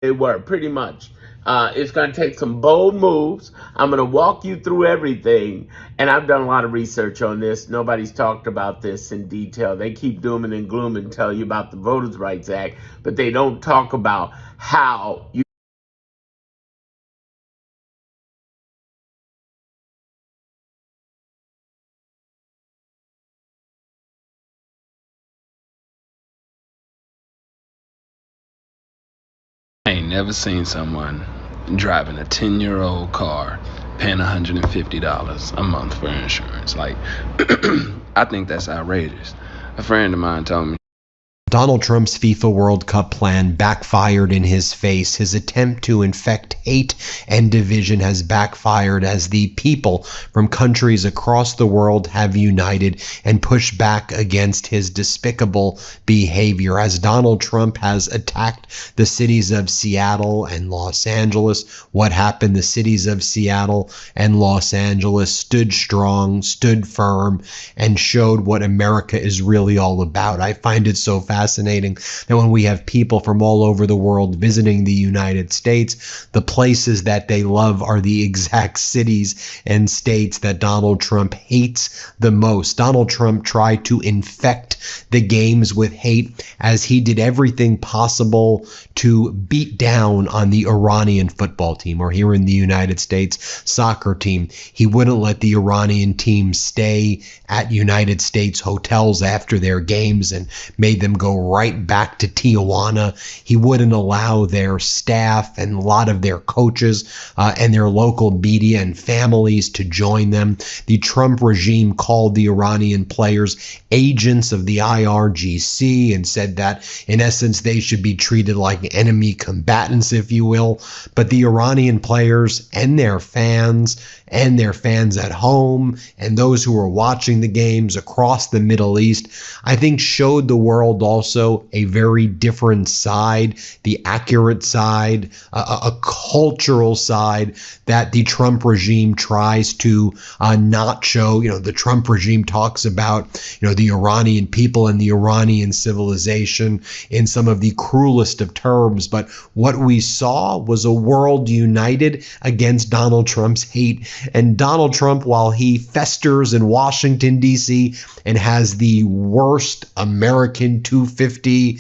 They were pretty much. It's going to take some bold moves. I'm going to walk you through everything. And I've done a lot of research on this. Nobody's talked about this in detail. They keep dooming and glooming and tell you about the Voters' Rights Act, but they don't talk about how you I ain't never seen someone driving a 10-year-old car paying $150 a month for insurance. Like, I think that's outrageous. A friend of mine told me, Donald Trump's FIFA World Cup plan backfired in his face. His attempt to infect hate and division has backfired as the people from countries across the world have united and pushed back against his despicable behavior. As Donald Trump has attacked the cities of Seattle and Los Angeles, what happened? The cities of Seattle and Los Angeles stood strong, stood firm, and showed what America is really all about. I find it so fascinating that when we have people from all over the world visiting the United States, the places that they love are the exact cities and states that Donald Trump hates the most. Donald Trump tried to infect the games with hate as he did everything possible to beat down on the Iranian football team, or here in the United States, soccer team. He wouldn't let the Iranian team stay at United States hotels after their games and made them go right back to Tijuana. He wouldn't allow their staff and a lot of their coaches and their local media and families to join them. The Trump regime called the Iranian players agents of the IRGC and said that, in essence, they should be treated like enemy combatants, if you will. But the Iranian players and their fans at home and those who were watching the games across the Middle East, I think showed the world also a very different side, the accurate side, a cultural side that the Trump regime tries to not show. The Trump regime talks about, the Iranian people and the Iranian civilization in some of the cruelest of terms. But what we saw was a world united against Donald Trump's hate. And Donald Trump, while he festers in Washington, D.C., and has the worst American 250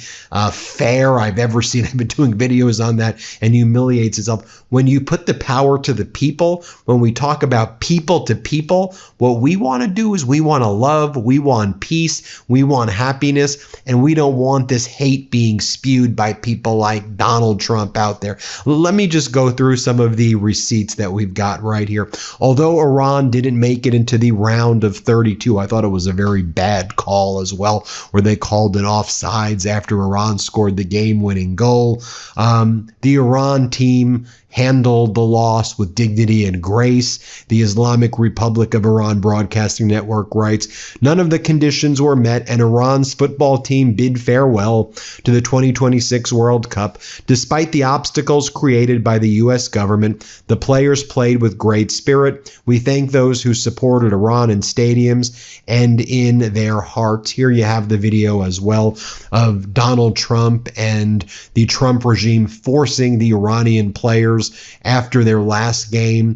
fare I've ever seen, I've been doing videos on that, and humiliates itself. When you put the power to the people, when we talk about people to people, what we want to do is we want to love, we want peace, we want happiness, and we don't want this hate being spewed by people like Donald Trump out there. Let me just go through some of the receipts that we've got right here. Although Iran didn't make it into the round of 32, I thought it was a very bad call as well, where they called it offsides after Iran scored the game-winning goal. The Iran team handled the loss with dignity and grace. The Islamic Republic of Iran Broadcasting Network writes, none of the conditions were met, and Iran's football team bid farewell to the 2026 World Cup. Despite the obstacles created by the U.S. government, the players played with great spirit. We thank those who supported Iran in stadiums and in their hearts. Here you have the video as well of Donald Trump and the Trump regime forcing the Iranian players after their last game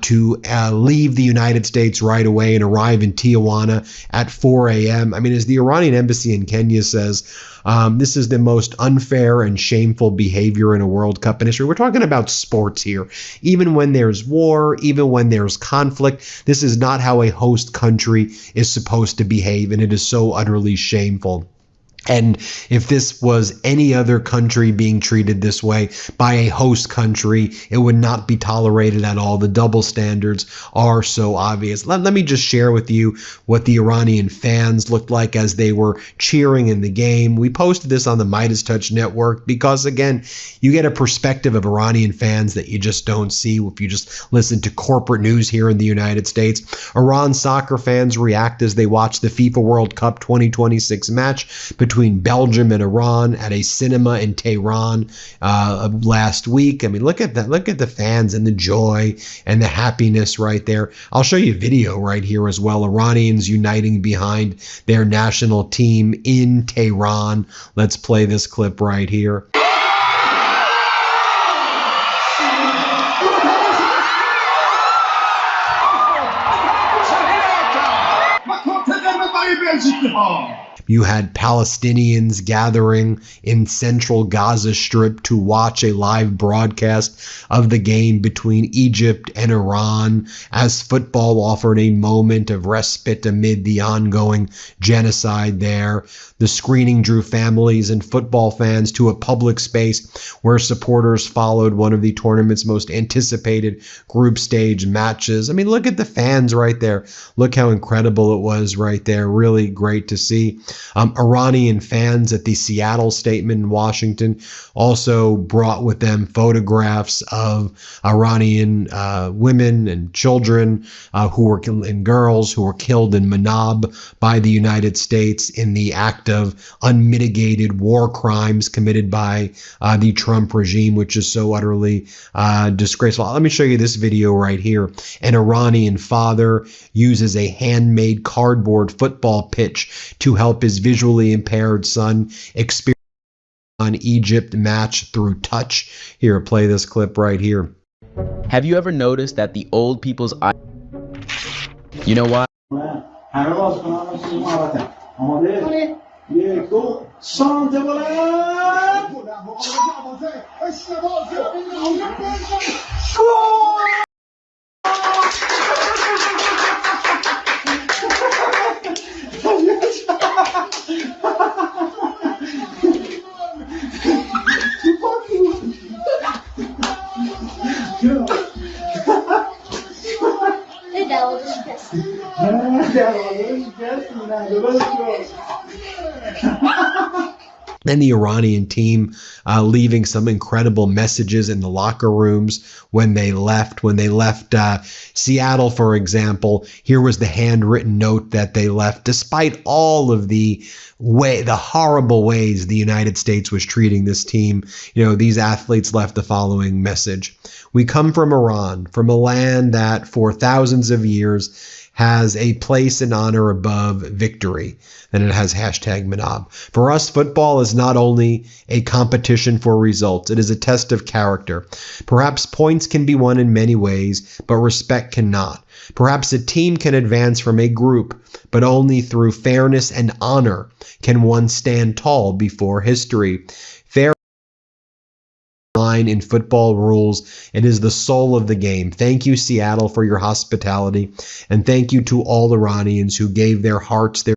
to leave the United States right away and arrive in Tijuana at 4 a.m. I mean, as the Iranian embassy in Kenya says, this is the most unfair and shameful behavior in a World Cup in history. We're talking about sports here. Even when there's war, even when there's conflict, this is not how a host country is supposed to behave, and it is so utterly shameful. And if this was any other country being treated this way by a host country, it would not be tolerated at all. The double standards are so obvious. Let me just share with you what the Iranian fans looked like as they were cheering in the game. We posted this on the Midas Touch Network because, again, you get a perspective of Iranian fans that you just don't see if you just listen to corporate news here in the United States. Iran soccer fans react as they watch the FIFA World Cup 2026 match between Belgium and Iran at a cinema in Tehran last week. I mean, look at that. Look at the fans and the joy and the happiness right there. I'll show you a video right here as well. Iranians uniting behind their national team in Tehran. Let's play this clip right here. You had Palestinians gathering in central Gaza Strip to watch a live broadcast of the game between Egypt and Iran as football offered a moment of respite amid the ongoing genocide there. The screening drew families and football fans to a public space where supporters followed one of the tournament's most anticipated group stage matches. I mean, look at the fans right there. Look how incredible it was right there. Really great to see. Iranian fans at the Seattle statement in Washington also brought with them photographs of Iranian women and children who were and girls who were killed in Manab by the United States in the act of unmitigated war crimes committed by the Trump regime, which is so utterly disgraceful. Let me show you this video right here. An Iranian father uses a handmade cardboard football pitch to help his visually impaired son experience an Egypt match through touch. Here, play this clip right here. Have you ever noticed that the old people's eyes... You know why? And the Iranian team leaving some incredible messages in the locker rooms when they left. When they left Seattle, for example, here was the handwritten note that they left, despite all of the horrible ways the United States was treating this team. You know, these athletes left the following message. We come from Iran, from a land that for thousands of years has a place and honor above victory. And it has hashtag Manab. For us, football is not only a competition for results, it is a test of character. Perhaps points can be won in many ways, but respect cannot. Perhaps a team can advance from a group, but only through fairness and honor can one stand tall before history. Fair line in football rules. It is the soul of the game. Thank you, Seattle, for your hospitality, and thank you to all Iranians who gave their hearts, their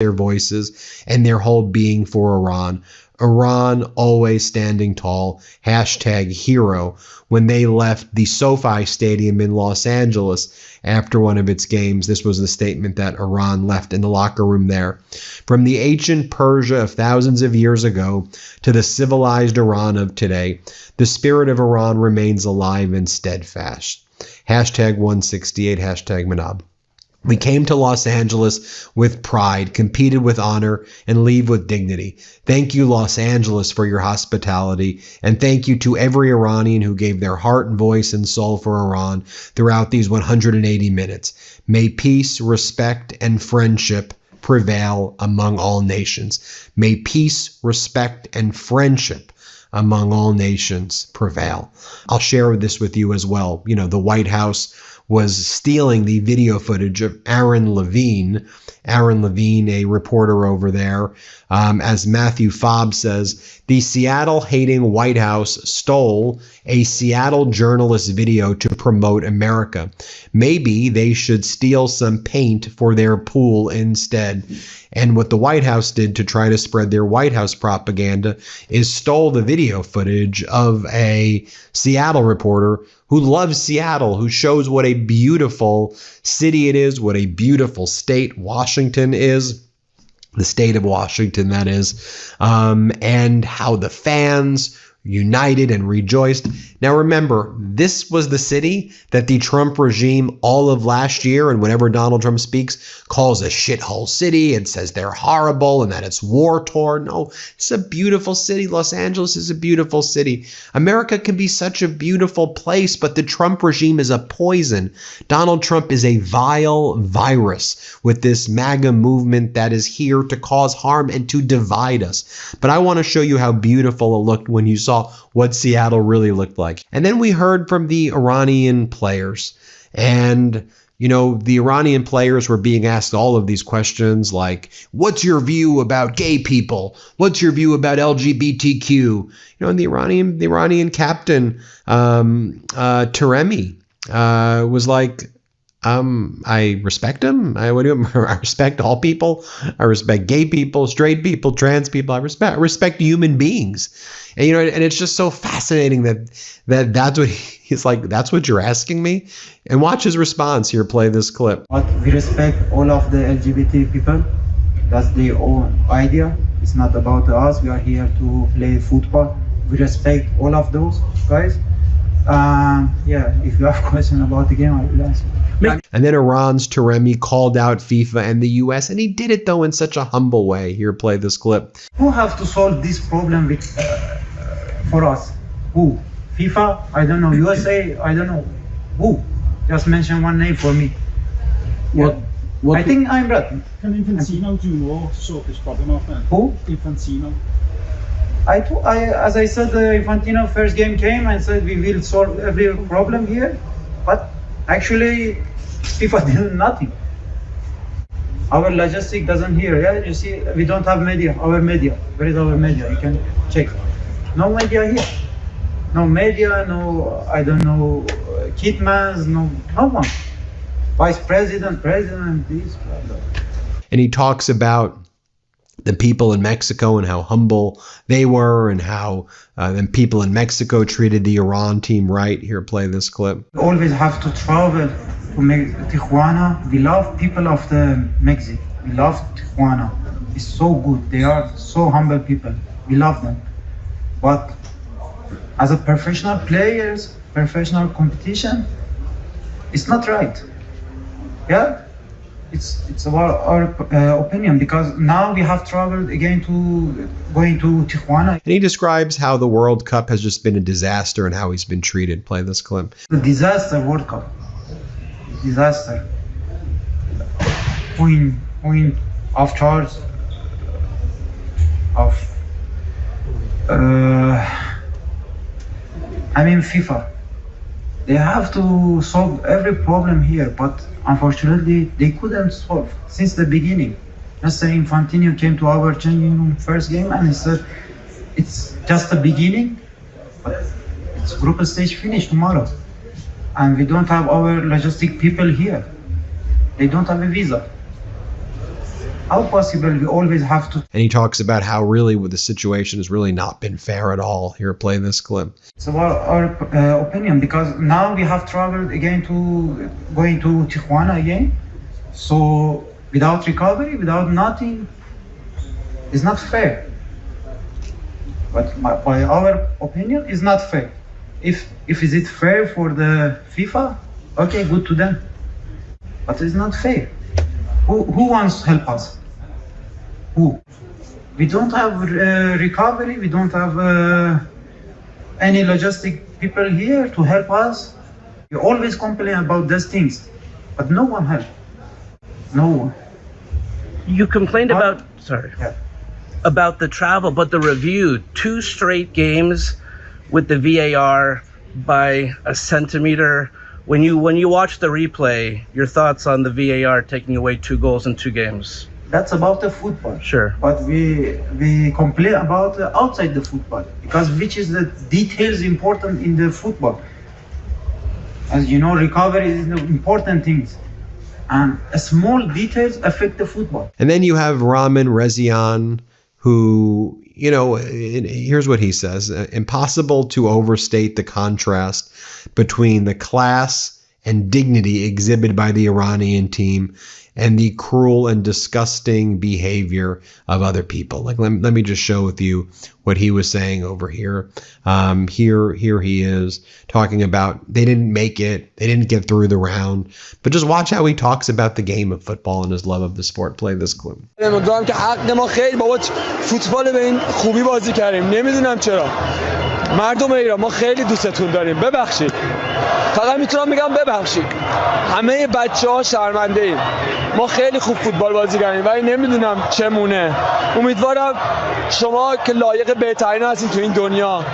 voices, and their whole being for Iran. Iran always standing tall. Hashtag hero. When they left the SoFi Stadium in Los Angeles after one of its games, this was the statement that Iran left in the locker room there. From the ancient Persia of thousands of years ago to the civilized Iran of today, the spirit of Iran remains alive and steadfast. Hashtag 168, hashtag Manab. We came to Los Angeles with pride, competed with honor, and leave with dignity. Thank you, Los Angeles, for your hospitality, and thank you to every Iranian who gave their heart and voice and soul for Iran throughout these 180 minutes. May peace, respect, and friendship prevail among all nations. May peace, respect, and friendship among all nations prevail. I'll share this with you as well. You know, the White House was stealing the video footage of Aaron Levine, a reporter over there. As Matthew Fobb says, the Seattle-hating White House stole a Seattle journalist video to promote America. Maybe they should steal some paint for their pool instead. And what the White House did to try to spread their White House propaganda is stole the video footage of a Seattle reporter who loves Seattle, who shows what a beautiful city it is, what a beautiful state Washington is, the state of Washington, that is, and how the fans united and rejoiced. Now remember, this was the city that the Trump regime all of last year, and whenever Donald Trump speaks, calls a shithole city and says they're horrible and that it's war-torn. No, it's a beautiful city. Los Angeles is a beautiful city. America can be such a beautiful place, but the Trump regime is a poison. Donald Trump is a vile virus with this MAGA movement that is here to cause harm and to divide us. But I want to show you how beautiful it looked when you saw what Seattle really looked like. And then we heard from the Iranian players, and You know, the Iranian players were being asked all of these questions like, what's your view about gay people? What's your view about LGBTQ? You know, and the Iranian captain, Taremi, was like, I respect him. I respect all people. I respect gay people, straight people, trans people. I respect human beings. And, you know, and it's just so fascinating that's what he's like, that's what you're asking me? And watch his response here. Play this clip. But we respect all of the LGBT people. That's their own idea. It's not about us. We are here to play football. We respect all of those guys. Yeah, if you have a question about the game, I will answer. And then Iran's Taremi called out FIFA and the US, and he did it, though, in such a humble way. Here, play this clip. Who have to solve this problem with, for us? Who? FIFA? I don't know. USA? I don't know. Who? Just mention one name for me. What I think I'm right. Can Infantino do more to sort this problem out then? Who? Infantino. As I said, Infantino first game came and said we will solve every problem here, but actually FIFA did nothing. Our logistic doesn't hear. Yeah, you see, we don't have media. Our media. Where is our media? You can check. No media here. No media. No, I don't know, Kitmans. No one. Vice president, this. Blah, blah. And he talks about the people in Mexico and how humble they were, and how the people in Mexico treated the Iran team right. Here, play this clip. We always have to travel to Tijuana. We love people of the Mexico. We love Tijuana. It's so good. They are so humble people. We love them. But as a professional players, professional competition, it's not right. Yeah? It's about our opinion, because now we have traveled again going to Tijuana. And he describes how the World Cup has just been a disaster and how he's been treated. Play this clip. The disaster World Cup. Disaster. Point of charge of FIFA. They have to solve every problem here, but unfortunately they couldn't solve since the beginning. Mr. Infantino came to our changing room first game and he said it's just the beginning, but it's group stage finish tomorrow, and we don't have our logistic people here. They don't have a visa. How possible we always have to? And he talks about how really the situation has really not been fair at all. Here, play this clip. It's about our opinion, because now we have traveled again going to Tijuana again. So without recovery, without nothing, it's not fair. But by our opinion, it's not fair. If is it fair for the FIFA? Okay, good to them. But it's not fair. Who wants to help us? Who? We don't have recovery. We don't have any logistic people here to help us. We always complain about these things, but no one helps. No one. You complained about about the travel, but the review, 2 straight games with the VAR by a centimeter. When you watch the replay, your thoughts on the VAR taking away 2 goals in 2 games? That's about the football. Sure. But we complain about outside the football, because which is the details important in the football. As you know, recovery is the important things, and small details affect the football. And then you have Ramin Rezian, who, you know, here's what he says. Impossible to overstate the contrast between the class and dignity exhibited by the Iranian team and the cruel and disgusting behavior of other people. Like, let me just show with you what he was saying over here. Here he is talking about they didn't make it, they didn't get through the round. But just watch how he talks about the game of football and his love of the sport. Play this clip. امیدوارم که حق ما خیلی بابا فوتبال به این خوبی بازی کردیم. نمیدونم چرا. مردم ایران ما خیلی دوستتون داریم. ببخشید. فقط میتونم بگم ببخشید. همه بچه‌ها شرمنده ایم. ما خیلی خوب فوتبال بازی کردیم ولی نمیدونم چمونه. امیدوارم شما که لایق بهترین هستین تو این دنیا،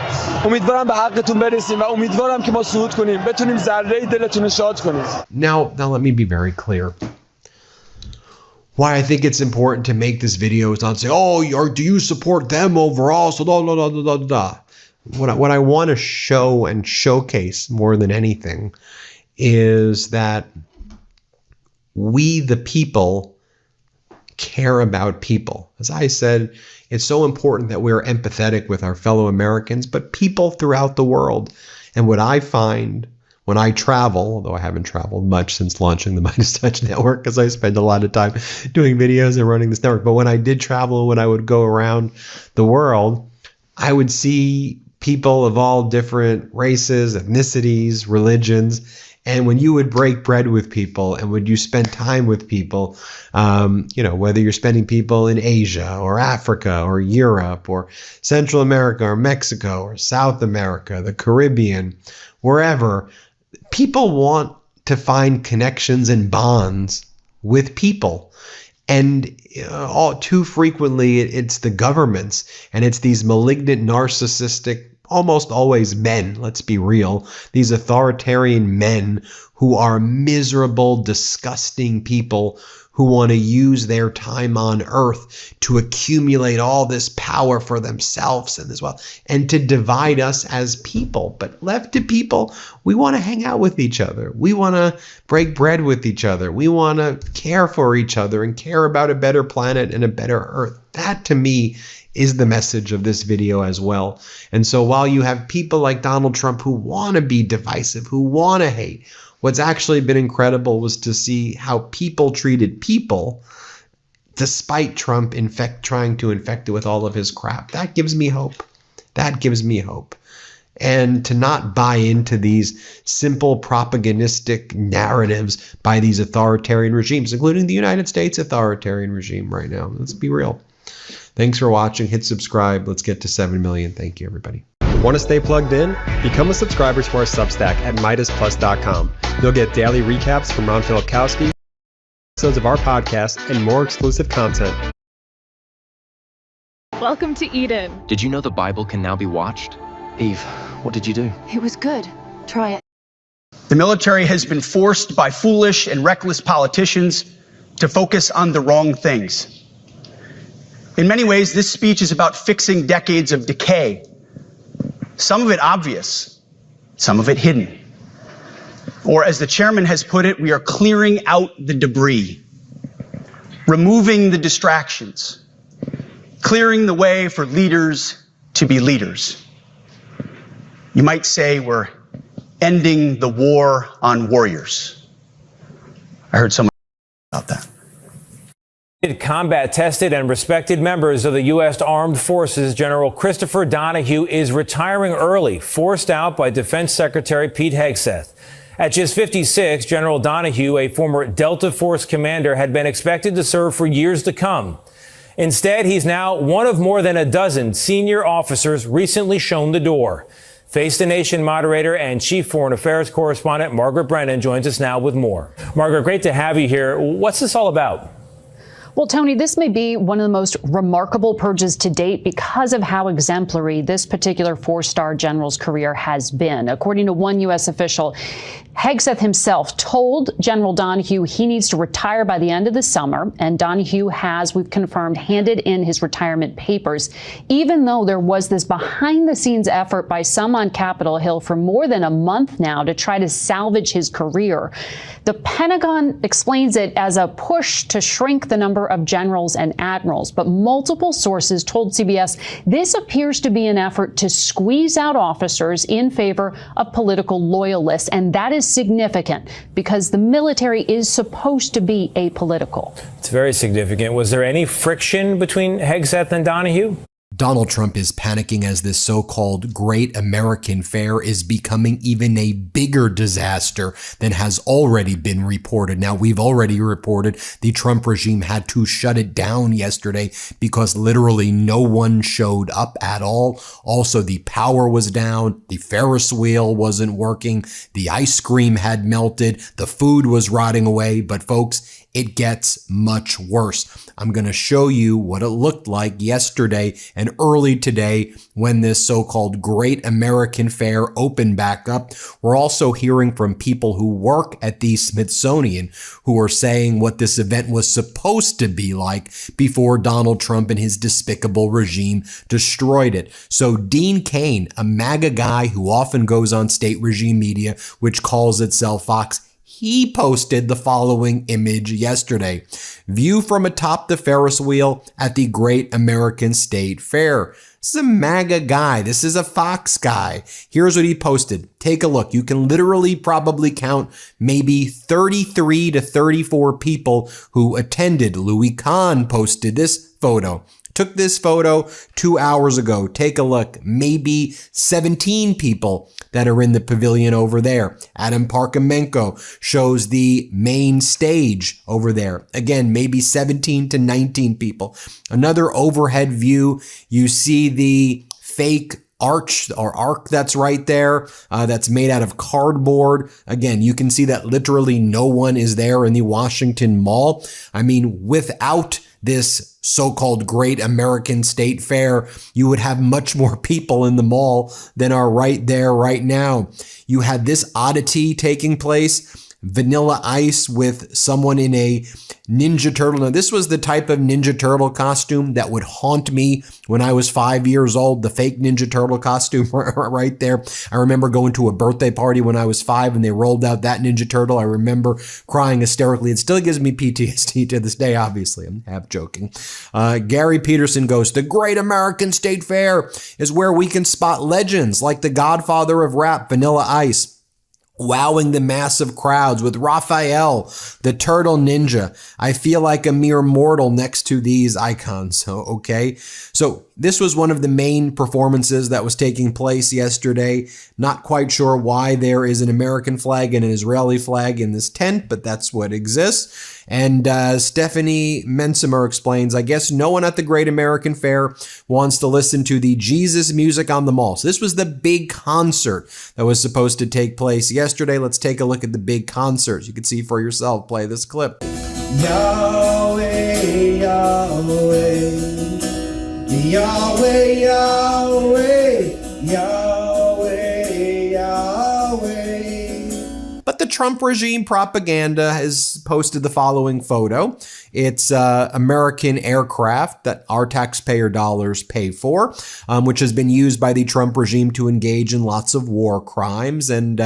امیدوارم به حقتون برسیم و امیدوارم که ما صعود کنیم، بتونیم ذره دلتون رو شاد کنیم. Now let me be very clear. Why I think it's important to make this video is not say, oh, do you support them overall? So da da da da da da. What I want to show and showcase more than anything is that we, the people, care about people. As I said, it's so important that we're empathetic with our fellow Americans, but people throughout the world. And what I find when I travel, although I haven't traveled much since launching the Midas Touch Network because I spend a lot of time doing videos and running this network, but when I did travel, when I would go around the world, I would see people of all different races, ethnicities, religions. And when you would break bread with people and when you spend time with people, whether you're spending people in Asia or Africa or Europe or Central America or Mexico or South America, the Caribbean, wherever, people want to find connections and bonds with people. And all too frequently, it's the governments and it's these malignant, narcissistic, almost always men, let's be real, these authoritarian men who are miserable, disgusting people who want to use their time on earth to accumulate all this power for themselves and this wealth and to divide us as people. But left to people, we want to hang out with each other. We want to break bread with each other. We want to care for each other and care about a better planet and a better earth. That to me is the message of this video as well. And so while you have people like Donald Trump who want to be divisive, who want to hate, what's actually been incredible was to see how people treated people despite Trump trying to infect it with all of his crap. That gives me hope. That gives me hope. And to not buy into these simple propagandistic narratives by these authoritarian regimes, including the United States authoritarian regime right now. Let's be real. Thanks for watching. Hit subscribe. Let's get to 7 million. Thank you, everybody. Want to stay plugged in? Become a subscriber to our Substack at MidasPlus.com. You'll get daily recaps from Ron Filipkowski, episodes of our podcast, and more exclusive content. Welcome to Eden. Did you know the Bible can now be watched? Eve, what did you do? It was good. Try it. The military has been forced by foolish and reckless politicians to focus on the wrong things. In many ways, this speech is about fixing decades of decay. Some of it obvious, some of it hidden. Or as the chairman has put it, we are clearing out the debris, removing the distractions, clearing the way for leaders to be leaders. You might say we're ending the war on warriors. I heard someone about that. Combat tested and respected members of the U.S. Armed Forces, General Christopher Donahue, is retiring early, forced out by Defense Secretary Pete Hegseth. At just 56, General Donahue, a former Delta Force commander, had been expected to serve for years to come. Instead, he's now one of more than a dozen senior officers recently shown the door. Face the Nation moderator and chief foreign affairs correspondent Margaret Brennan joins us now with more. Margaret, great to have you here. What's this all about? Well, Tony, this may be one of the most remarkable purges to date because of how exemplary this particular four-star general's career has been. According to one U.S. official, Hegseth himself told General Donahue he needs to retire by the end of the summer, and Donahue has, we've confirmed, handed in his retirement papers, even though there was this behind-the-scenes effort by some on Capitol Hill for more than a month now to try to salvage his career. The Pentagon explains it as a push to shrink the number of generals and admirals, but multiple sources told CBS this appears to be an effort to squeeze out officers in favor of political loyalists, and that is significant because the military is supposed to be apolitical. It's very significant. Was there any friction between Hegseth and Donahue? Donald Trump is panicking as this so-called Great American Fair is becoming even a bigger disaster than has already been reported. Now, we've already reported the Trump regime had to shut it down yesterday because literally no one showed up at all. Also, the power was down, the Ferris wheel wasn't working, the ice cream had melted, the food was rotting away. But folks, it gets much worse. I'm going to show you what it looked like yesterday and early today when this so-called Great American Fair opened back up. We're also hearing from people who work at the Smithsonian who are saying what this event was supposed to be like before Donald Trump and his despicable regime destroyed it. So Dean Cain, a MAGA guy who often goes on state regime media, which calls itself Fox, he posted the following image yesterday. View from atop the Ferris wheel at the Great American State Fair. This is a MAGA guy. This is a Fox guy. Here's what he posted. Take a look. You can literally probably count maybe 33 to 34 people who attended. Louis Kahn posted this photo. Took this photo 2 hours ago. Take a look. Maybe 17 people that are in the pavilion over there. Adam Parkamenko shows the main stage over there. Again, maybe 17 to 19 people. Another overhead view. You see the fake arch or arc that's right there, that's made out of cardboard. Again, you can see that literally no one is there in the Washington Mall. I mean, without this so-called Great American State Fair, you would have much more people in the mall than are right there right now. You had this oddity taking place. Vanilla Ice with someone in a Ninja Turtle. Now, this was the type of Ninja Turtle costume that would haunt me when I was 5 years old, the fake Ninja Turtle costume right there. I remember going to a birthday party when I was 5 and they rolled out that Ninja Turtle. I remember crying hysterically. It still gives me PTSD to this day, obviously. I'm half joking. Gary Peterson goes, the Great American State Fair is where we can spot legends like the godfather of rap, Vanilla Ice, wowing the massive crowds with Raphael, the Turtle Ninja. I feel like a mere mortal next to these icons. So, okay. So this was one of the main performances that was taking place yesterday. Not quite sure why there is an American flag and an Israeli flag in this tent, but that's what exists. And Stephanie Mensimer explains, I guess no one at the Great American Fair wants to listen to the Jesus music on the mall. So this was the big concert that was supposed to take place yesterday. Let's take a look at the big concerts. You can see for yourself. Play this clip. Yahweh, Yahweh, Yahweh, Yahweh, Yahweh, Yahweh. But the Trump regime propaganda has posted the following photo. It's American aircraft that our taxpayer dollars pay for, which has been used by the Trump regime to engage in lots of war crimes and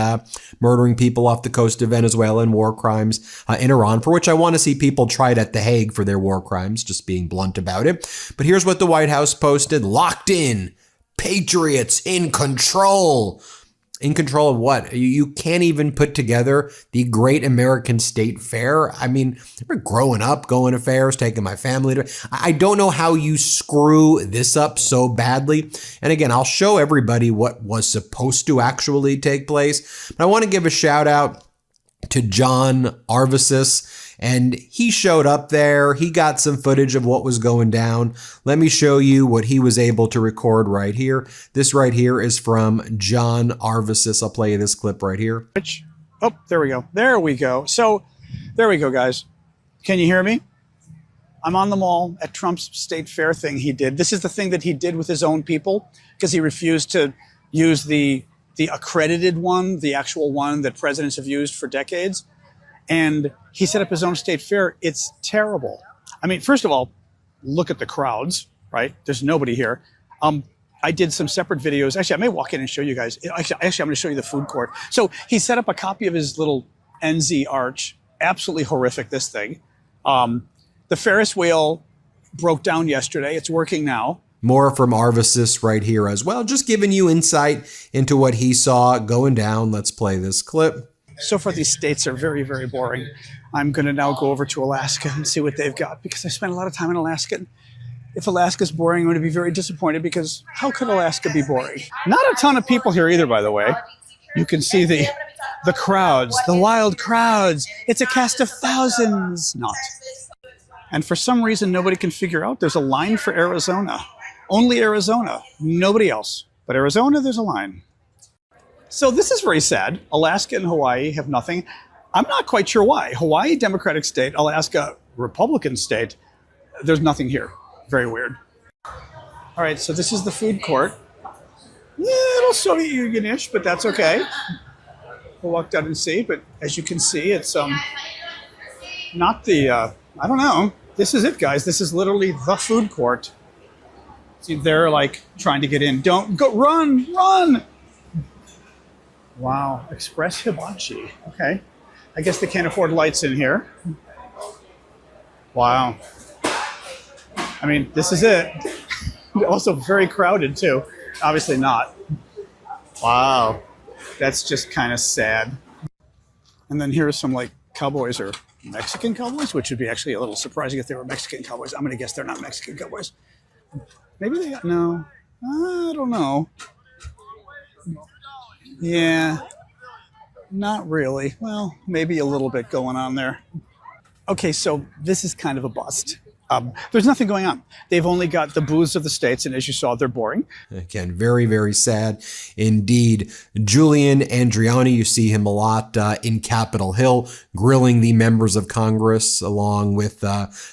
murdering people off the coast of Venezuela and war crimes in Iran, for which I want to see people tried at The Hague for their war crimes, just being blunt about it. But here's what the White House posted. Locked in. Patriots in control. In control of what? You can't even put together the Great American State Fair. I mean, growing up, going to fairs, taking my family to. I don't know how you screw this up so badly. And again, I'll show everybody what was supposed to actually take place. But I want to give a shout out to John Arvisis. And he showed up there. He got some footage of what was going down. Let me show you what he was able to record right here. This right here is from John Arvisis. I'll play you this clip right here. Oh, there we go. There we go. So there we go, guys. Can you hear me? I'm on the mall at Trump's state fair thing he did. This is the thing that he did with his own people because he refused to use the accredited one, the actual one that presidents have used for decades. And he set up his own state fair. It's terrible. I mean, first of all, look at the crowds, right? There's nobody here. I did some separate videos. Actually, I may walk in and show you guys. Actually, I'm going to show you the food court. So he set up a copy of his little NZ arch. Absolutely horrific, this thing. The Ferris wheel broke down yesterday. It's working now. More from Arvisis right here as well. Just giving you insight into what he saw going down. Let's play this clip. So far, these states are very, very boring. I'm going to now go over to Alaska and see what they've got because I spent a lot of time in Alaska. If Alaska's boring, I'm going to be very disappointed because how could Alaska be boring? Not a ton of people here either, by the way. You can see the crowds, the wild crowds. It's a cast of thousands. Not. And for some reason, nobody can figure out there's a line for Arizona. Only Arizona. Nobody else. But Arizona, there's a line. So this is very sad. Alaska and Hawaii have nothing. I'm not quite sure why. Hawaii, Democratic state. Alaska, Republican state. There's nothing here. Very weird. All right, so this is the food court. Yeah, little Soviet Union-ish, but that's okay. We'll walk down and see, but as you can see, it's not the, I don't know. This is it, guys. This is literally the food court. See, they're like trying to get in. Don't go, run, run. Wow, Express Hibachi. Okay. I guess they can't afford lights in here. Wow. I mean, this is it. Also very crowded too. Obviously not. Wow. That's just kind of sad. And then here's some like cowboys or Mexican cowboys, which would be actually a little surprising if they were Mexican cowboys. I'm going to guess they're not Mexican cowboys. Maybe they, no, I don't know. Yeah, not really. Well, maybe a little bit going on there. Okay, so this is kind of a bust. There's nothing going on. They've only got the booths of the states, and as you saw, they're boring. Again, very, very sad indeed. Julian Andriani, you see him a lot in Capitol Hill, grilling the members of Congress, along with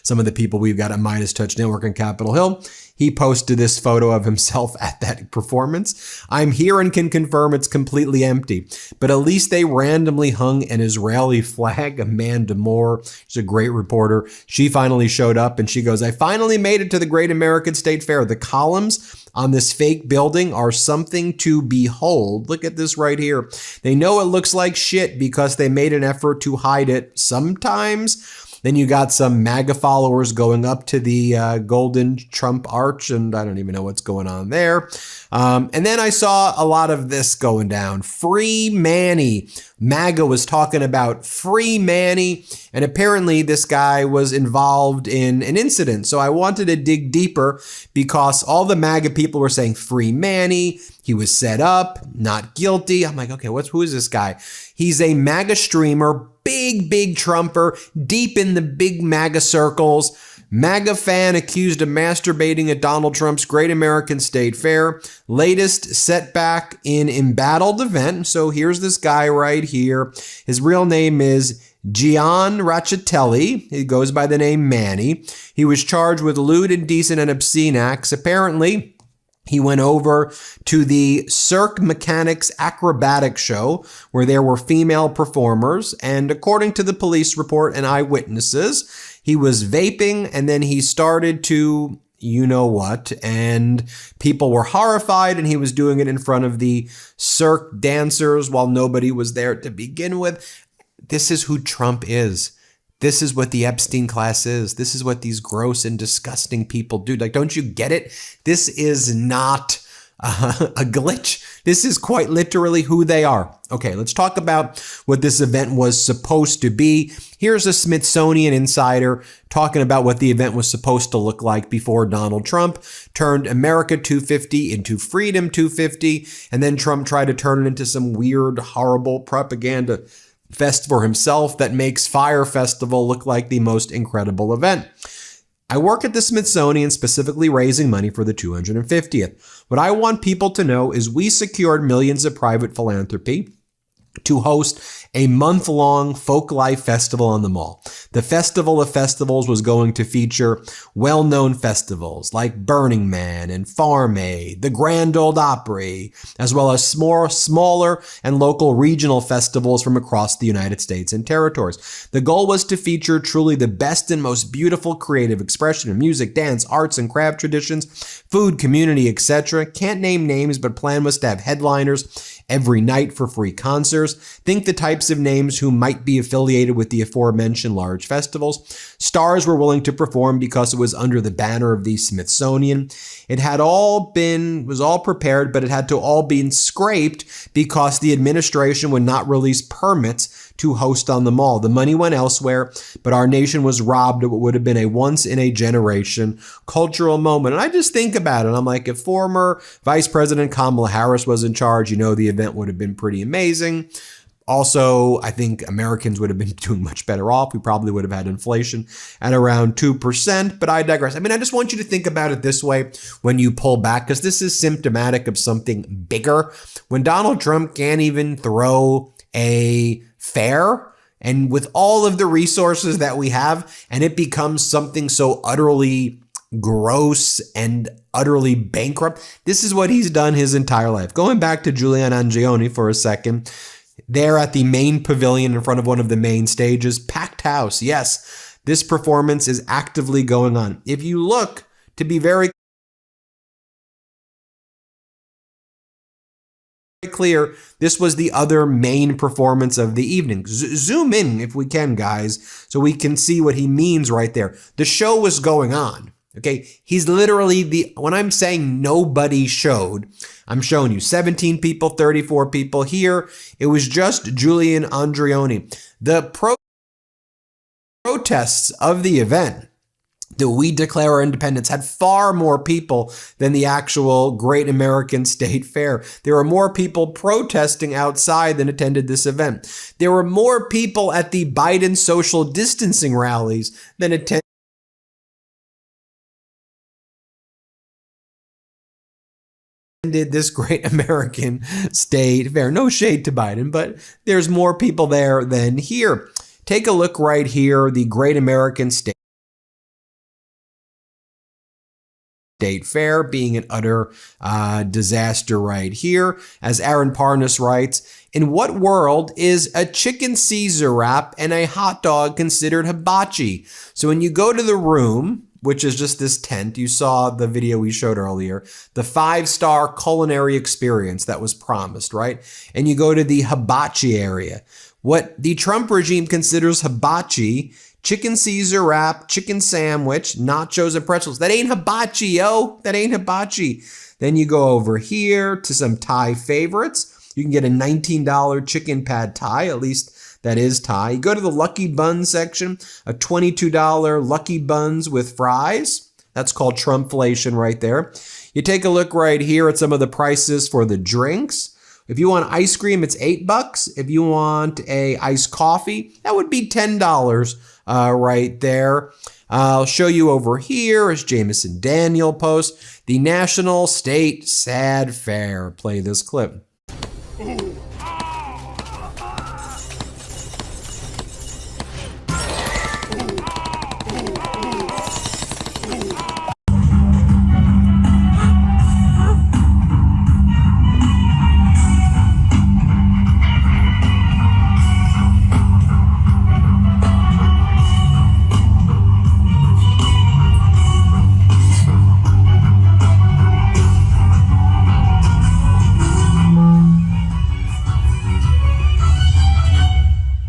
some of the people we've got at Midas Touch Network on Capitol Hill. He posted this photo of himself at that performance. I'm here and can confirm it's completely empty, but at least they randomly hung an Israeli flag. Amanda Moore, she's a great reporter. She finally showed up and she goes, I finally made it to the Great American State Fair. The columns on this fake building are something to behold. Look at this right here. They know it looks like shit because they made an effort to hide it sometimes. Then you got some MAGA followers going up to the Golden Trump Arch, and I don't even know what's going on there. And then I saw a lot of this going down. Free Manny. MAGA was talking about Free Manny, and apparently this guy was involved in an incident. So I wanted to dig deeper because all the MAGA people were saying Free Manny. He was set up, not guilty. I'm like, okay, who is this guy? He's a MAGA streamer, big Trumper, deep in the big MAGA circles. MAGA fan accused of masturbating at Donald Trump's Great American State Fair. Latest setback in embattled event. So here's this guy right here. His real name is Gian Racitelli. He goes by the name Manny. He was charged with lewd, indecent, and obscene acts. Apparently, he went over to the Cirque Mechanics acrobatic show where there were female performers. And according to the police report and eyewitnesses, he was vaping and then he started to, you know what, and people were horrified and he was doing it in front of the Cirque dancers while nobody was there to begin with. This is who Trump is. This is what the Epstein class is. This is what these gross and disgusting people do. Like, don't you get it? This is not a glitch. This is quite literally who they are. Okay, let's talk about what this event was supposed to be. Here's a Smithsonian insider talking about what the event was supposed to look like before Donald Trump turned America 250 into Freedom 250, and then Trump tried to turn it into some weird, horrible propaganda fest for himself that makes Fire Festival look like the most incredible event. I work at the Smithsonian, specifically raising money for the 250th. What I want people to know is we secured millions of private philanthropy to host a month-long folk life festival on the mall. The Festival of Festivals was going to feature well-known festivals like Burning Man and Farm Aid, the Grand Ole Opry, as well as more smaller and local regional festivals from across the United States and territories. The goal was to feature truly the best and most beautiful creative expression in music, dance, arts, and craft traditions, food, community, etc. Can't name names, but plan was to have headliners every night for free concerts. Think the types of names who might be affiliated with the aforementioned large festivals. Stars were willing to perform because it was under the banner of the Smithsonian. It had was all prepared, but it had to all be scraped because the administration would not release permits to host on the mall. The money went elsewhere, but our nation was robbed of what would have been a once-in-a-generation cultural moment. And I just think about it. I'm like, if former Vice President Kamala Harris was in charge, the event would have been pretty amazing. Also, I think Americans would have been doing much better off. We probably would have had inflation at around 2%, but I digress. I just want you to think about it this way when you pull back, because this is symptomatic of something bigger. When Donald Trump can't even throw a fair, and with all of the resources that we have, and it becomes something so utterly gross and utterly bankrupt. This is what he's done his entire life. Going back to Giuliano Andreoni for a second, there at the main pavilion in front of one of the main stages, packed house. Yes, this performance is actively going on. If you look, to be very clear, this was the other main performance of the evening. Zoom in if we can, guys, so we can see what he means right there. The show was going on. Okay, he's literally when I'm saying nobody showed, I'm showing you 17 people, 34 people here. It was just Giuliano Andreoni. The protests of the event, the We Declare Our Independence, had far more people than the actual Great American State Fair. There were more people protesting outside than attended this event. There were more people at the Biden social distancing rallies than attended this Great American State Fair. No shade to Biden, but there's more people there than here. Take a look right here, the Great American State Fair being an utter disaster right here. As Aaron Parnas writes, in what world is a chicken Caesar wrap and a hot dog considered hibachi? So when you go to the room, which is just this tent, you saw the video we showed earlier, the 5-star culinary experience that was promised, right? And you go to the hibachi area. What the Trump regime considers hibachi, chicken Caesar wrap, chicken sandwich, nachos and pretzels. That ain't hibachi, yo. That ain't hibachi. Then you go over here to some Thai favorites. You can get a $19 chicken pad Thai, at least that is Thai. You go to the Lucky Buns section, a $22 Lucky Buns with fries. That's called Trumpflation right there. You take a look right here at some of the prices for the drinks. If you want ice cream, it's $8. If you want a iced coffee, that would be $10 right there. I'll show you over here as Jameson Daniel posts, the National State Sad Fair. Play this clip.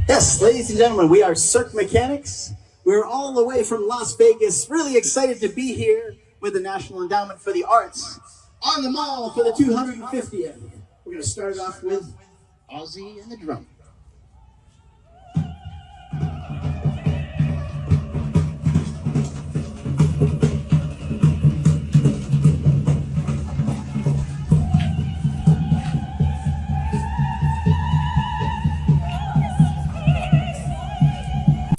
Yes, ladies and gentlemen, we are Cirque Mechanics. We're all the way from Las Vegas, really excited to be here with the National Endowment for the Arts on the mall for the 250th. We're going to start it off with Ozzy and the drum.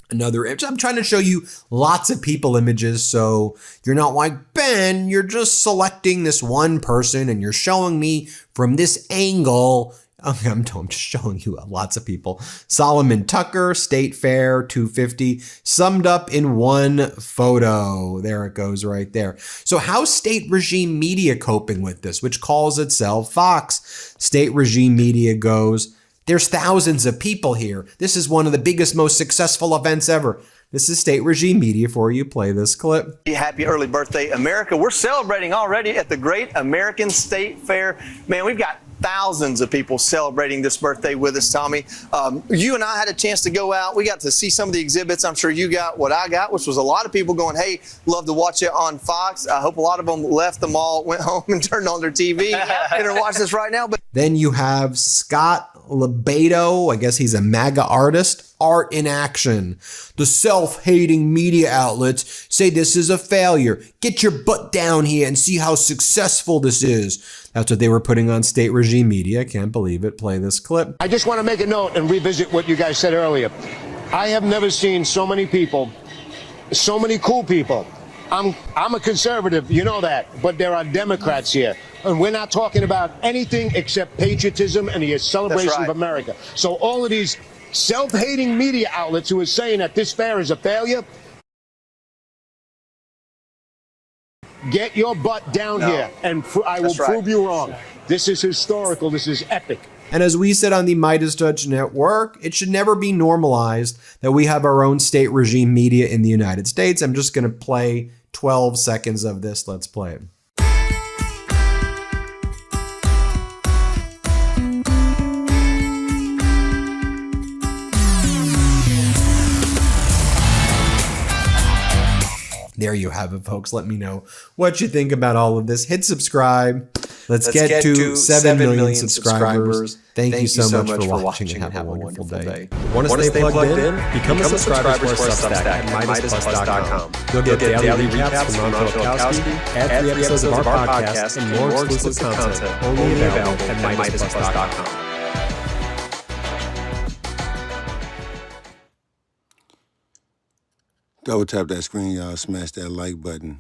Another image. I'm trying to show you lots of people images, so you're not like, Ben, you're just selecting this one person and you're showing me from this angle. Okay, I'm just showing you lots of people. Solomon Tucker, State Fair, 250, summed up in one photo. There it goes right there. So how's state regime media coping with this, which calls itself Fox? State regime media goes, there's thousands of people here. This is one of the biggest, most successful events ever. This is state regime media for you. Play this clip. Happy early birthday, America. We're celebrating already at the Great American State Fair. Man, we've got thousands of people celebrating this birthday with us, Tommy. You and I had a chance to go out. We got to see some of the exhibits. I'm sure you got what I got, which was a lot of people going, hey, love to watch it on Fox. I hope a lot of them left the mall, went home and turned on their TV and are watching this right now. But then you have Scott LinkBelow, I guess he's a MAGA artist, art in action. The self-hating media outlets say this is a failure. Get your butt down here and see how successful this is. That's what they were putting on state regime media. I can't believe it. Play this clip. I just want to make a note and revisit what you guys said earlier. I have never seen so many people, so many cool people. I'm a conservative, you know that, but there are Democrats here. And we're not talking about anything except patriotism and the celebration of America. So all of these self-hating media outlets who are saying that this fair is a failure, get your butt down here, and I will prove you wrong. This is historical. This is epic. And as we said on the Midas Touch Network, it should never be normalized that we have our own state regime media in the United States. I'm just going to play 12 seconds of this. Let's play it. There you have it, folks. Let me know what you think about all of this. Hit subscribe. Let's get to 7 million subscribers. Thank you so much for watching and have a wonderful day. Want to stay plugged in? Become a subscriber to our Substack at MidasPlus.com. You'll get daily recaps from Ron Filipkowski, ad-free episodes of our podcast, and more exclusive content only available at MidasPlus.com. Double tap that screen, y'all. Smash that like button.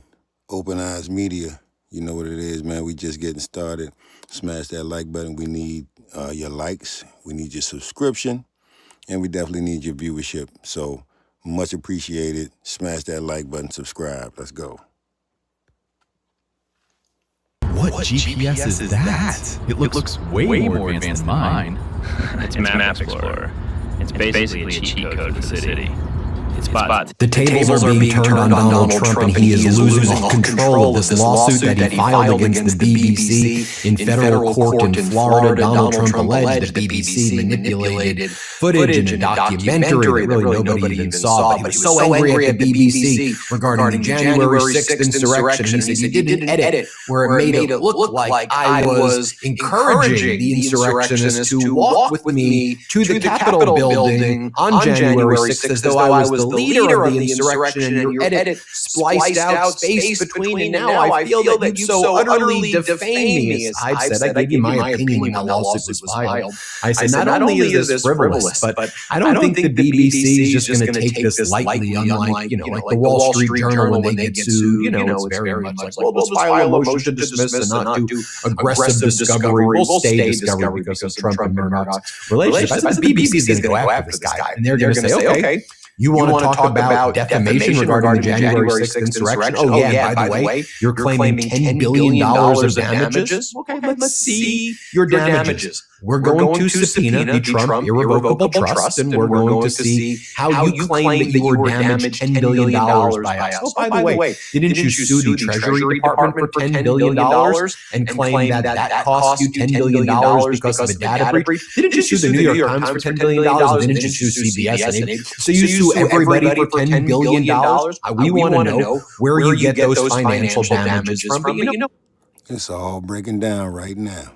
Open Eyes Media. You know what it is, man. We just getting started. Smash that like button. We need your likes. We need your subscription. And we definitely need your viewership. So much appreciated. Smash that like button. Subscribe. Let's go. What GPS is that? It looks way more advanced than mine. It's Map Explorer. It's basically a cheat code for the city. The tables are being turned on Donald Trump, and he is losing all control of this lawsuit that he filed against the BBC in federal court in Florida. Donald Trump alleged the BBC manipulated footage in a documentary that really nobody even saw, but he was so angry at the BBC regarding the January 6th insurrection. He said, "You did an edit where it made it look like I was encouraging the insurrectionists to walk with me to the Capitol building on January 6th as though I was the leader of the insurrection, and your edit spliced out space between, and now I feel that you so utterly defamed me." As I've said, I gave you my opinion when the lawsuit was filed. I said, not only is this frivolous, but I don't think the BBC is just going to take this lightly, unlike, like the Wall Street Journal when they get sued. It's very much like, well, we'll file a motion to dismiss and not do aggressive discovery. We'll stay discovery because of Trump and Murdoch's relationship. I said the BBC is going to go after this guy, and they're going to say, okay, you want to talk about defamation regarding the January 6th insurrection? Oh, yeah, by the way, you're claiming $10 billion of damages? Okay, let's see your damages. We're going to subpoena the Trump irrevocable trust, and we're going to see how you claim that you were damaged $10 billion by us. Oh, by the way, didn't you sue the Treasury Department for $10 billion and claim that cost you $10 billion because of a data breach? Didn't you sue the New York Times for $10 billion? Didn't you sue CBS and ABC? So you sue everybody for $10 billion? We want to know where you get those financial damages from. But it's all breaking down right now.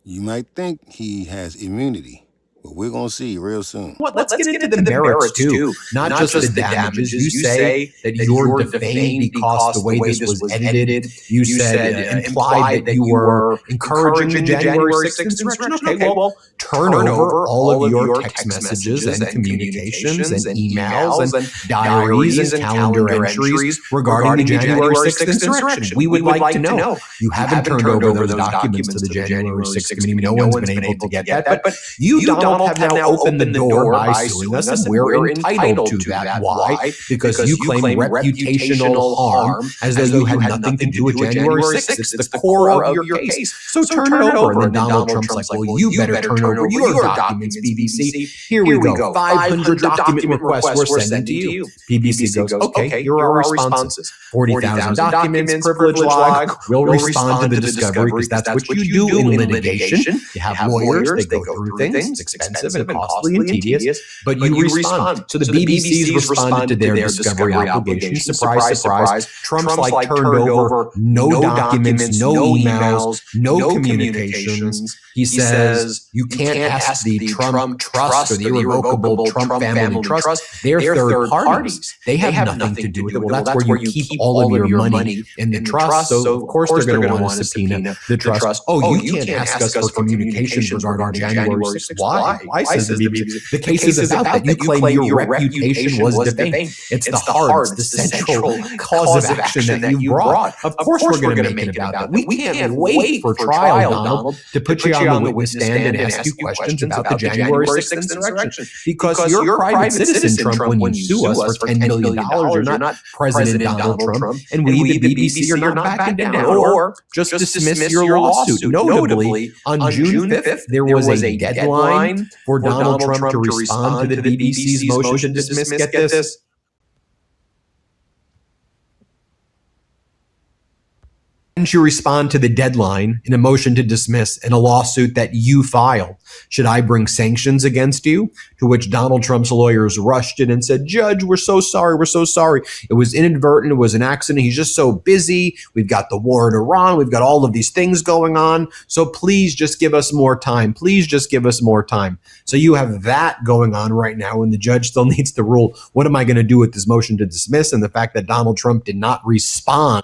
You might think he has immunity, but we're going to see real soon. Well, let's get into the merits too, not just the damages. You say that you're defamed because the way this was edited. You said implied that you were encouraging the January 6th insurrection. Okay, well, turn over all of your text messages and communications and emails and diaries and calendar entries regarding the January 6th insurrection. We would like to know. You haven't turned over those documents to the January 6th committee. No one's been able to get that. But you, Donald, have now opened the door by suing us, and we're entitled to that. Why? Because you claim reputational harm as though you had nothing to do with January 6th. It's the core of your case. So turn it over. And then Donald Trump's like, well, you better turn over your documents, BBC. Here we go. 500 document requests we're sending to you. BBC goes, okay, here are our responses. 40,000 documents, privilege log. We'll respond to the discovery because that's what you do in litigation. You have lawyers, they go through things. It's expensive and costly and tedious, but you respond. So the BBC's responded to their discovery obligation. Surprise, surprise. Trump's like turned over no documents, no emails, no communications. He says you can't ask the Trump Trust or the irrevocable Trump family trust. They're third parties. They have nothing to do with it. Well, that's where you keep all of your money in the trust. So of course they're going to want to subpoena the trust. Oh, you can't ask us for communications regarding January 6th. Why? Why, says the BBC? The case is about that. You claim your reputation was defamed. It's the heart, it's the central cause of action that you brought. Of course we're going to make it about that. We can't wait for trial, Donald, to put you on the witness stand and ask you questions about the January 6th insurrection. Because you're a private citizen, Trump, when you sue us for $10 million. You're not President Donald Trump. And we, the BBC, are not backing down. Or just dismiss your lawsuit. Notably, on June 5th, there was a deadline for Donald Trump to respond to the BBC's motion to dismiss. Get this. Shouldn't you respond to the deadline in a motion to dismiss in a lawsuit that you filed? Should I bring sanctions against you? To which Donald Trump's lawyers rushed in and said, Judge, we're so sorry. We're so sorry. It was inadvertent. It was an accident. He's just so busy. We've got the war in Iran. We've got all of these things going on. So please just give us more time. Please just give us more time. So you have that going on right now, and the judge still needs to rule, what am I going to do with this motion to dismiss? And the fact that Donald Trump did not respond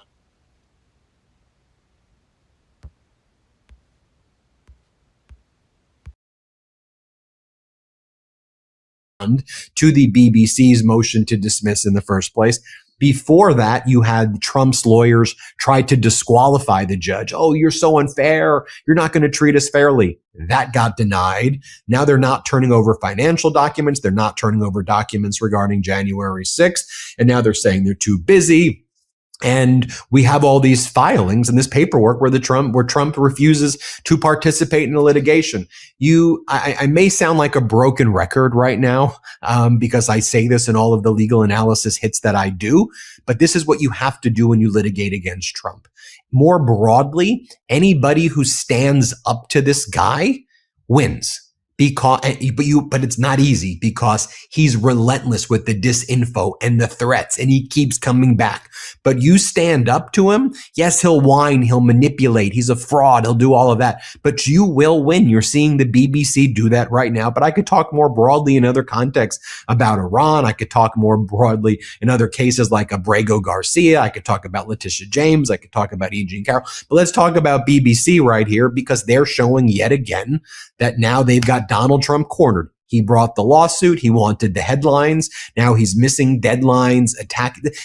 to the BBC's motion to dismiss in the first place. Before that, you had Trump's lawyers try to disqualify the judge. Oh, you're so unfair. You're not going to treat us fairly. That got denied. Now they're not turning over financial documents. They're not turning over documents regarding January 6th. And now they're saying they're too busy. And we have all these filings and this paperwork where Trump refuses to participate in the litigation. I may sound like a broken record right now, because I say this in all of the legal analysis hits that I do, but this is what you have to do when you litigate against Trump. More broadly, anybody who stands up to this guy wins. But it's not easy because he's relentless with the disinfo and the threats, and he keeps coming back. But you stand up to him. Yes, he'll whine, he'll manipulate, he's a fraud, he'll do all of that. But you will win. You're seeing the BBC do that right now. But I could talk more broadly in other contexts about Iran. I could talk more broadly in other cases like Abrego Garcia. I could talk about Letitia James. I could talk about E. Jean Carroll. But let's talk about BBC right here, because they're showing yet again that now they've got Donald Trump cornered. He brought the lawsuit. He wanted the headlines. Now he's missing deadlines. It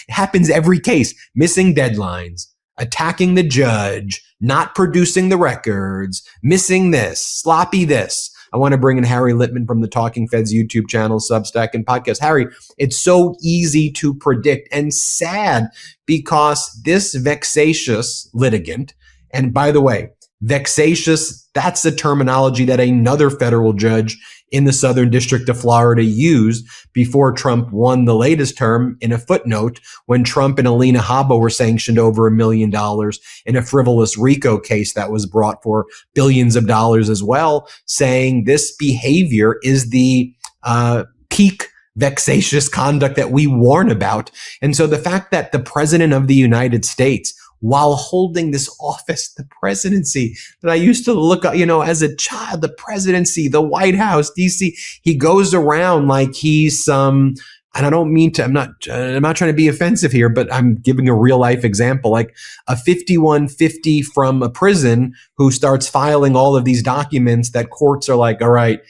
happens every case. Missing deadlines, attacking the judge, not producing the records, missing this, sloppy this. I want to bring in Harry Littman from the Talking Feds YouTube channel, Substack, and podcast. Harry, it's so easy to predict and sad because this vexatious litigant, and by the way, vexatious, that's the terminology that another federal judge in the Southern District of Florida used before Trump won the latest term in a footnote when Trump and Alina Habba were sanctioned over $1 million in a frivolous RICO case that was brought for billions of dollars as well, saying this behavior is the peak vexatious conduct that we warn about. And so the fact that the president of the United States, while holding this office, the presidency that I used to look at, as a child, the presidency, the White House, DC, he goes around like he's some, and I don't mean to, I'm not trying to be offensive here, but I'm giving a real life example, like a 5150 from a prison who starts filing all of these documents that courts are like, all right,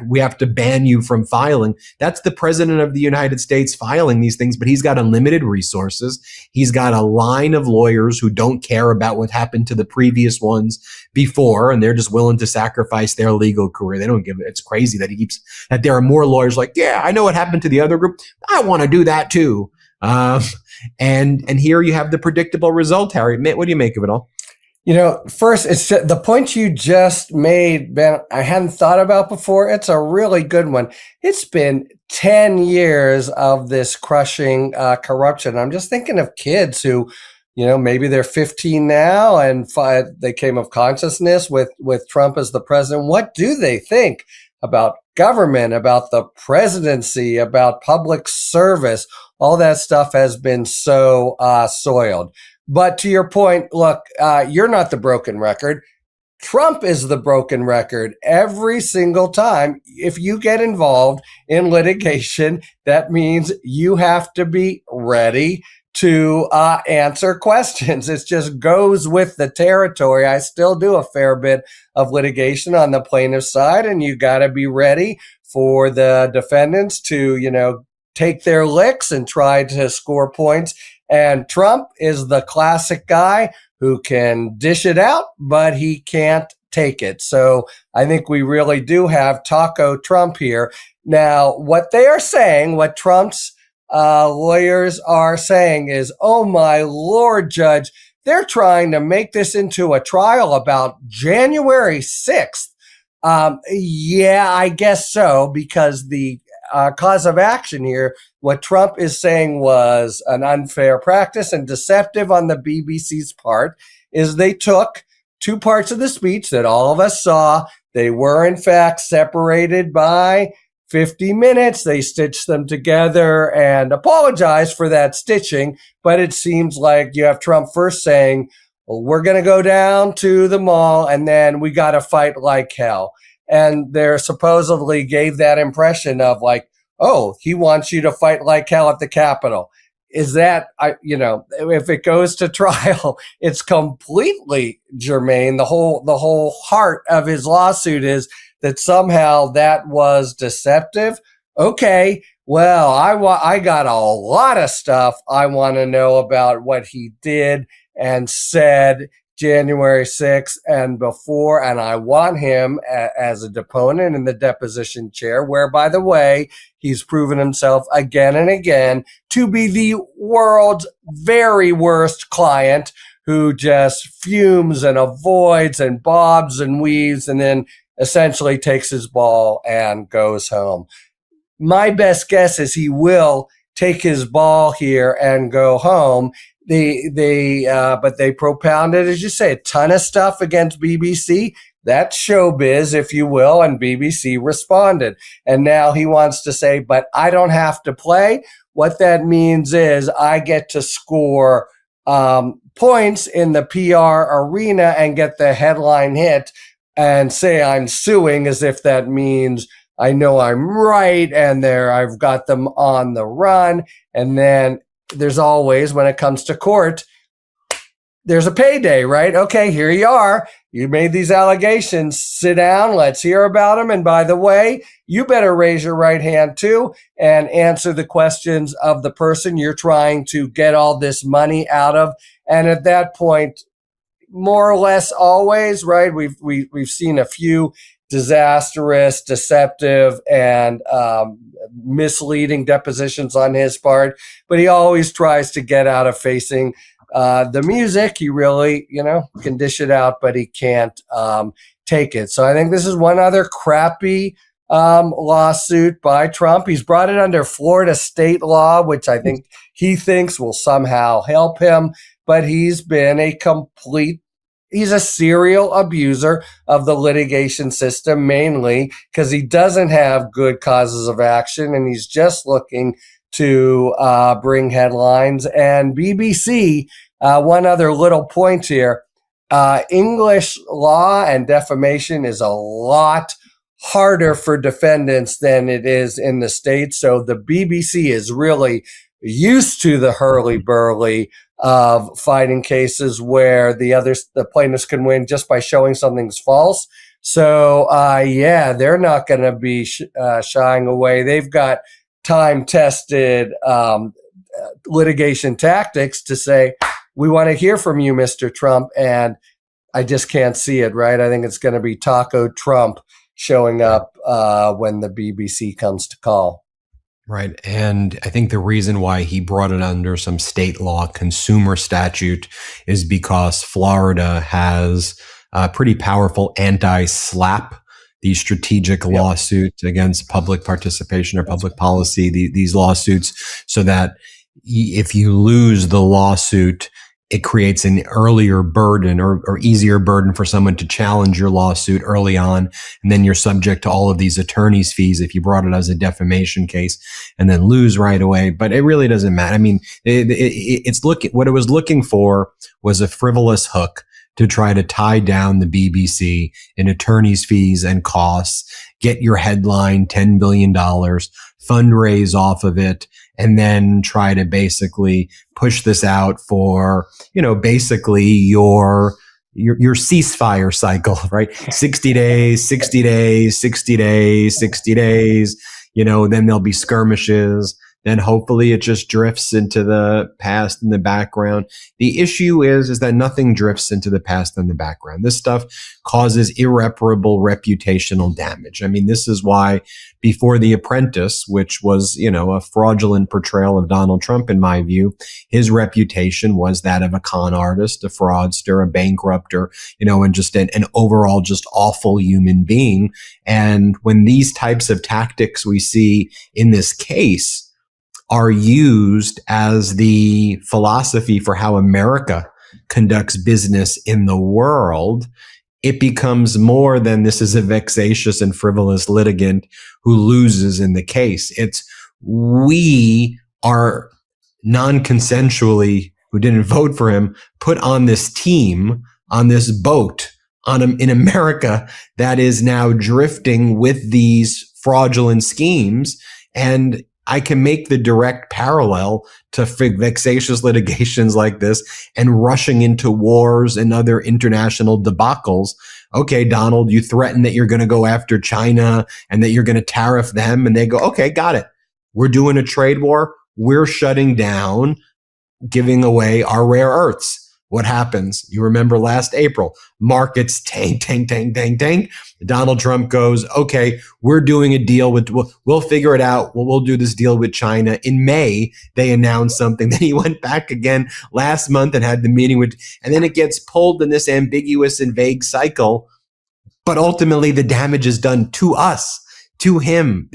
we have to ban you from filing. That's the president of the United States filing these things, but he's got unlimited resources. He's got a line of lawyers who don't care about what happened to the previous ones before, and they're just willing to sacrifice their legal career. They don't give it. It's crazy that there are more lawyers like, yeah, I know what happened to the other group. I want to do that too. And here you have the predictable result, Harry. What do you make of it all? First, it's the point you just made, Ben, I hadn't thought about before. It's a really good one. It's been 10 years of this crushing corruption. I'm just thinking of kids who, maybe they're 15 now and they came of consciousness with Trump as the president. What do they think about government, about the presidency, about public service? All that stuff has been so soiled. But to your point, look, you're not the broken record. Trump is the broken record every single time. If you get involved in litigation, that means you have to be ready to answer questions. It just goes with the territory. I still do a fair bit of litigation on the plaintiff's side, and you got to be ready for the defendants to, take their licks and try to score points. And Trump is the classic guy who can dish it out, but he can't take it. So I think we really do have Taco Trump here. Now, what they are saying, what Trump's lawyers are saying is, oh my Lord, Judge, they're trying to make this into a trial about January 6th. Yeah, I guess so, because the cause of action here, what Trump is saying was an unfair practice and deceptive on the BBC's part, is they took two parts of the speech that all of us saw. They were, in fact, separated by 50 minutes. They stitched them together and apologized for that stitching. But it seems like you have Trump first saying, well, we're going to go down to the mall and then we got to fight like hell. And they supposedly gave that impression of like, oh, he wants you to fight like hell at the Capitol. Is that, if it goes to trial, it's completely germane. The whole heart of his lawsuit is that somehow that was deceptive. Okay, well, I got a lot of stuff I want to know about what he did and said January 6th and before, and I want him as a deponent in the deposition chair, where, by the way, he's proven himself again and again to be the world's very worst client who just fumes and avoids and bobs and weaves and then essentially takes his ball and goes home. My best guess is he will take his ball here and go home. But they propounded, as you say, a ton of stuff against BBC. That's showbiz, if you will, and BBC responded. And now he wants to say, but I don't have to play. What that means is I get to score points in the PR arena and get the headline hit and say I'm suing, as if that means I know I'm right and I've got them on the run. And then there's always, when it comes to court, there's a payday, right? Okay, here you are. You made these allegations. Sit down. Let's hear about them. And by the way, you better raise your right hand too and answer the questions of the person you're trying to get all this money out of. And at that point, more or less always, right? We've seen a few disastrous, deceptive, and misleading depositions on his part, but he always tries to get out of facing the music. He really, can dish it out, but he can't take it. So I think this is one other crappy lawsuit by Trump. He's brought it under Florida state law, which I think he thinks will somehow help him, but he's been he's a serial abuser of the litigation system, mainly because he doesn't have good causes of action and he's just looking to bring headlines. And BBC, one other little point here, English law and defamation is a lot harder for defendants than it is in the States. So the BBC is really used to the hurly-burly of fighting cases where the plaintiffs can win just by showing something's false. So, they're not going to be shying away. They've got time-tested litigation tactics to say, we want to hear from you, Mr. Trump, and I just can't see it, right? I think it's going to be Taco Trump showing up when the BBC comes to call. Right. And I think the reason why he brought it under some state law consumer statute is because Florida has a pretty powerful anti-SLAPP, these strategic lawsuits against public participation or public policy, these lawsuits, so that if you lose the lawsuit, it creates an earlier burden or easier burden for someone to challenge your lawsuit early on. And then you're subject to all of these attorney's fees if you brought it as a defamation case and then lose right away. But it really doesn't matter. I mean, what it was looking for was a frivolous hook to try to tie down the BBC in attorney's fees and costs, get your headline $10 billion, fundraise off of it, and then try to basically push this out for, basically your ceasefire cycle, right? 60 days, 60 days, 60 days, 60 days, then there'll be skirmishes. Then hopefully it just drifts into the past in the background. The issue is that nothing drifts into the past in the background. This stuff causes irreparable reputational damage. I mean, this is why before The Apprentice, which was, a fraudulent portrayal of Donald Trump, in my view, his reputation was that of a con artist, a fraudster, a bankrupter, and just an overall just awful human being. And when these types of tactics we see in this case are used as the philosophy for how America conducts business in the world, it becomes more than this is a vexatious and frivolous litigant who loses in the case. It's we are non-consensually, who didn't vote for him, put on this team, on this boat in America that is now drifting with these fraudulent schemes. And I can make the direct parallel to vexatious litigations like this and rushing into wars and other international debacles. Okay, Donald, you threaten that you're going to go after China and that you're going to tariff them. And they go, okay, got it. We're doing a trade war. We're shutting down, giving away our rare earths. What happens? You remember last April, markets tank. Donald Trump goes, okay, we're doing a deal we'll figure it out. We'll do this deal with China. In May, they announced something. Then he went back again last month and had the meeting and then it gets pulled in this ambiguous and vague cycle. But ultimately the damage is done to us, to him.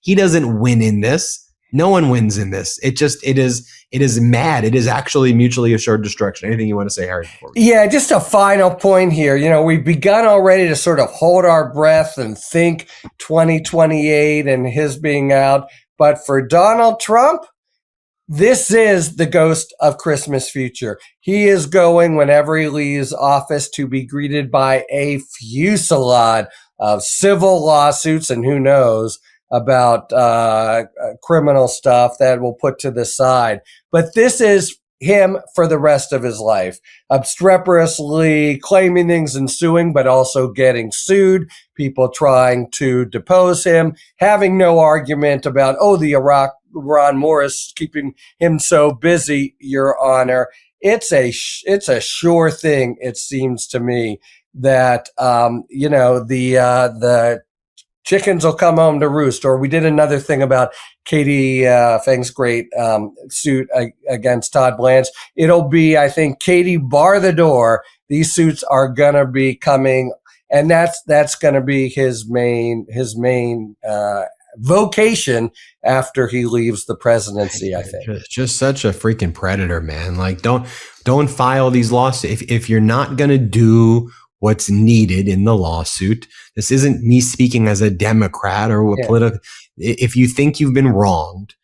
He doesn't win in this. No one wins in this. It is mad. It is actually mutually assured destruction. Anything you want to say, Harry? Yeah, just a final point here. We've begun already to sort of hold our breath and think 2028 and his being out. But for Donald Trump, this is the ghost of Christmas future. He is going, whenever he leaves office, to be greeted by a fusillade of civil lawsuits and who knows about criminal stuff that we'll put to the side. But this is him for the rest of his life, obstreperously claiming things and suing, but also getting sued, people trying to depose him, having no argument about, the Iran war is keeping him so busy, Your Honor. It's a sure thing, it seems to me, that, the chickens will come home to roost. Or we did another thing about Katie Fang's great suit against Todd Blanche. It'll be, I think, Katie, bar the door. These suits are going to be coming, and that's going to be his main vocation after he leaves the presidency, I think. Just such a freaking predator, man. Like, don't file these lawsuits. If you're not going to do what's needed in the lawsuit. This isn't me speaking as a Democrat or a political. If you think you've been wronged,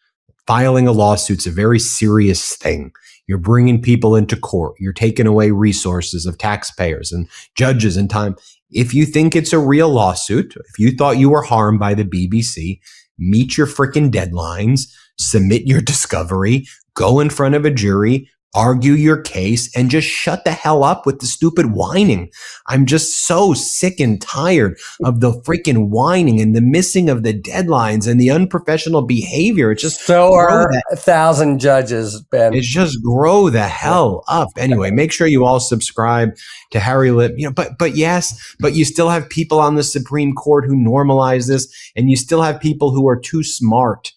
filing a lawsuit's a very serious thing. You're bringing people into court. You're taking away resources of taxpayers and judges and time. If you think it's a real lawsuit, if you thought you were harmed by the BBC, meet your freaking deadlines, submit your discovery, go in front of a jury, argue your case, and just shut the hell up with the stupid whining. I'm just so sick and tired of the freaking whining and the missing of the deadlines and the unprofessional behavior. It's just so are 1,000 judges, Ben. It's just grow the hell up. Anyway, make sure you all subscribe to Harry Lip. But you still have people on the Supreme Court who normalize this, and you still have people who are too smart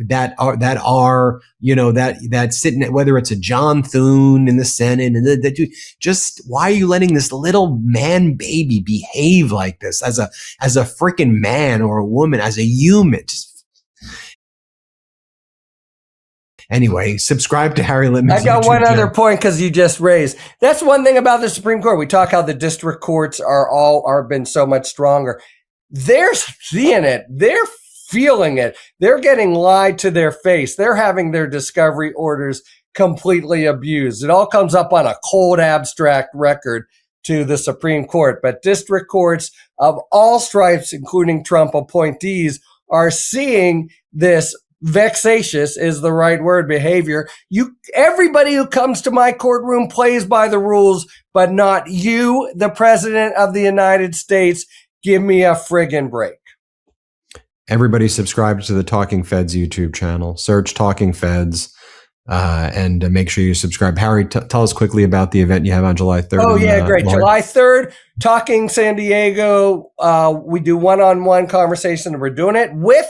that sitting, whether it's a John Thune in the Senate and just why are you letting this little man baby behave like this as a freaking man or a woman, as a human? Anyway, subscribe to Harry Litman's I got YouTube one other channel. point because you just raised. That's one thing about the Supreme Court. We talk how the district courts are been so much stronger. They're seeing it. They're feeling it. They're getting lied to their face. They're having their discovery orders completely abused. It all comes up on a cold, abstract record to the Supreme Court. But district courts of all stripes, including Trump appointees, are seeing this vexatious is the right word, behavior. Everybody who comes to my courtroom plays by the rules, but not you, the President of the United States. Give me a friggin' break. Everybody subscribe to the Talking Feds YouTube channel. Search Talking Feds and make sure you subscribe. Harry, tell us quickly about the event you have on July 3rd. Oh, yeah, great. July 3rd, Talking San Diego. We do one-on-one conversation, and we're doing it with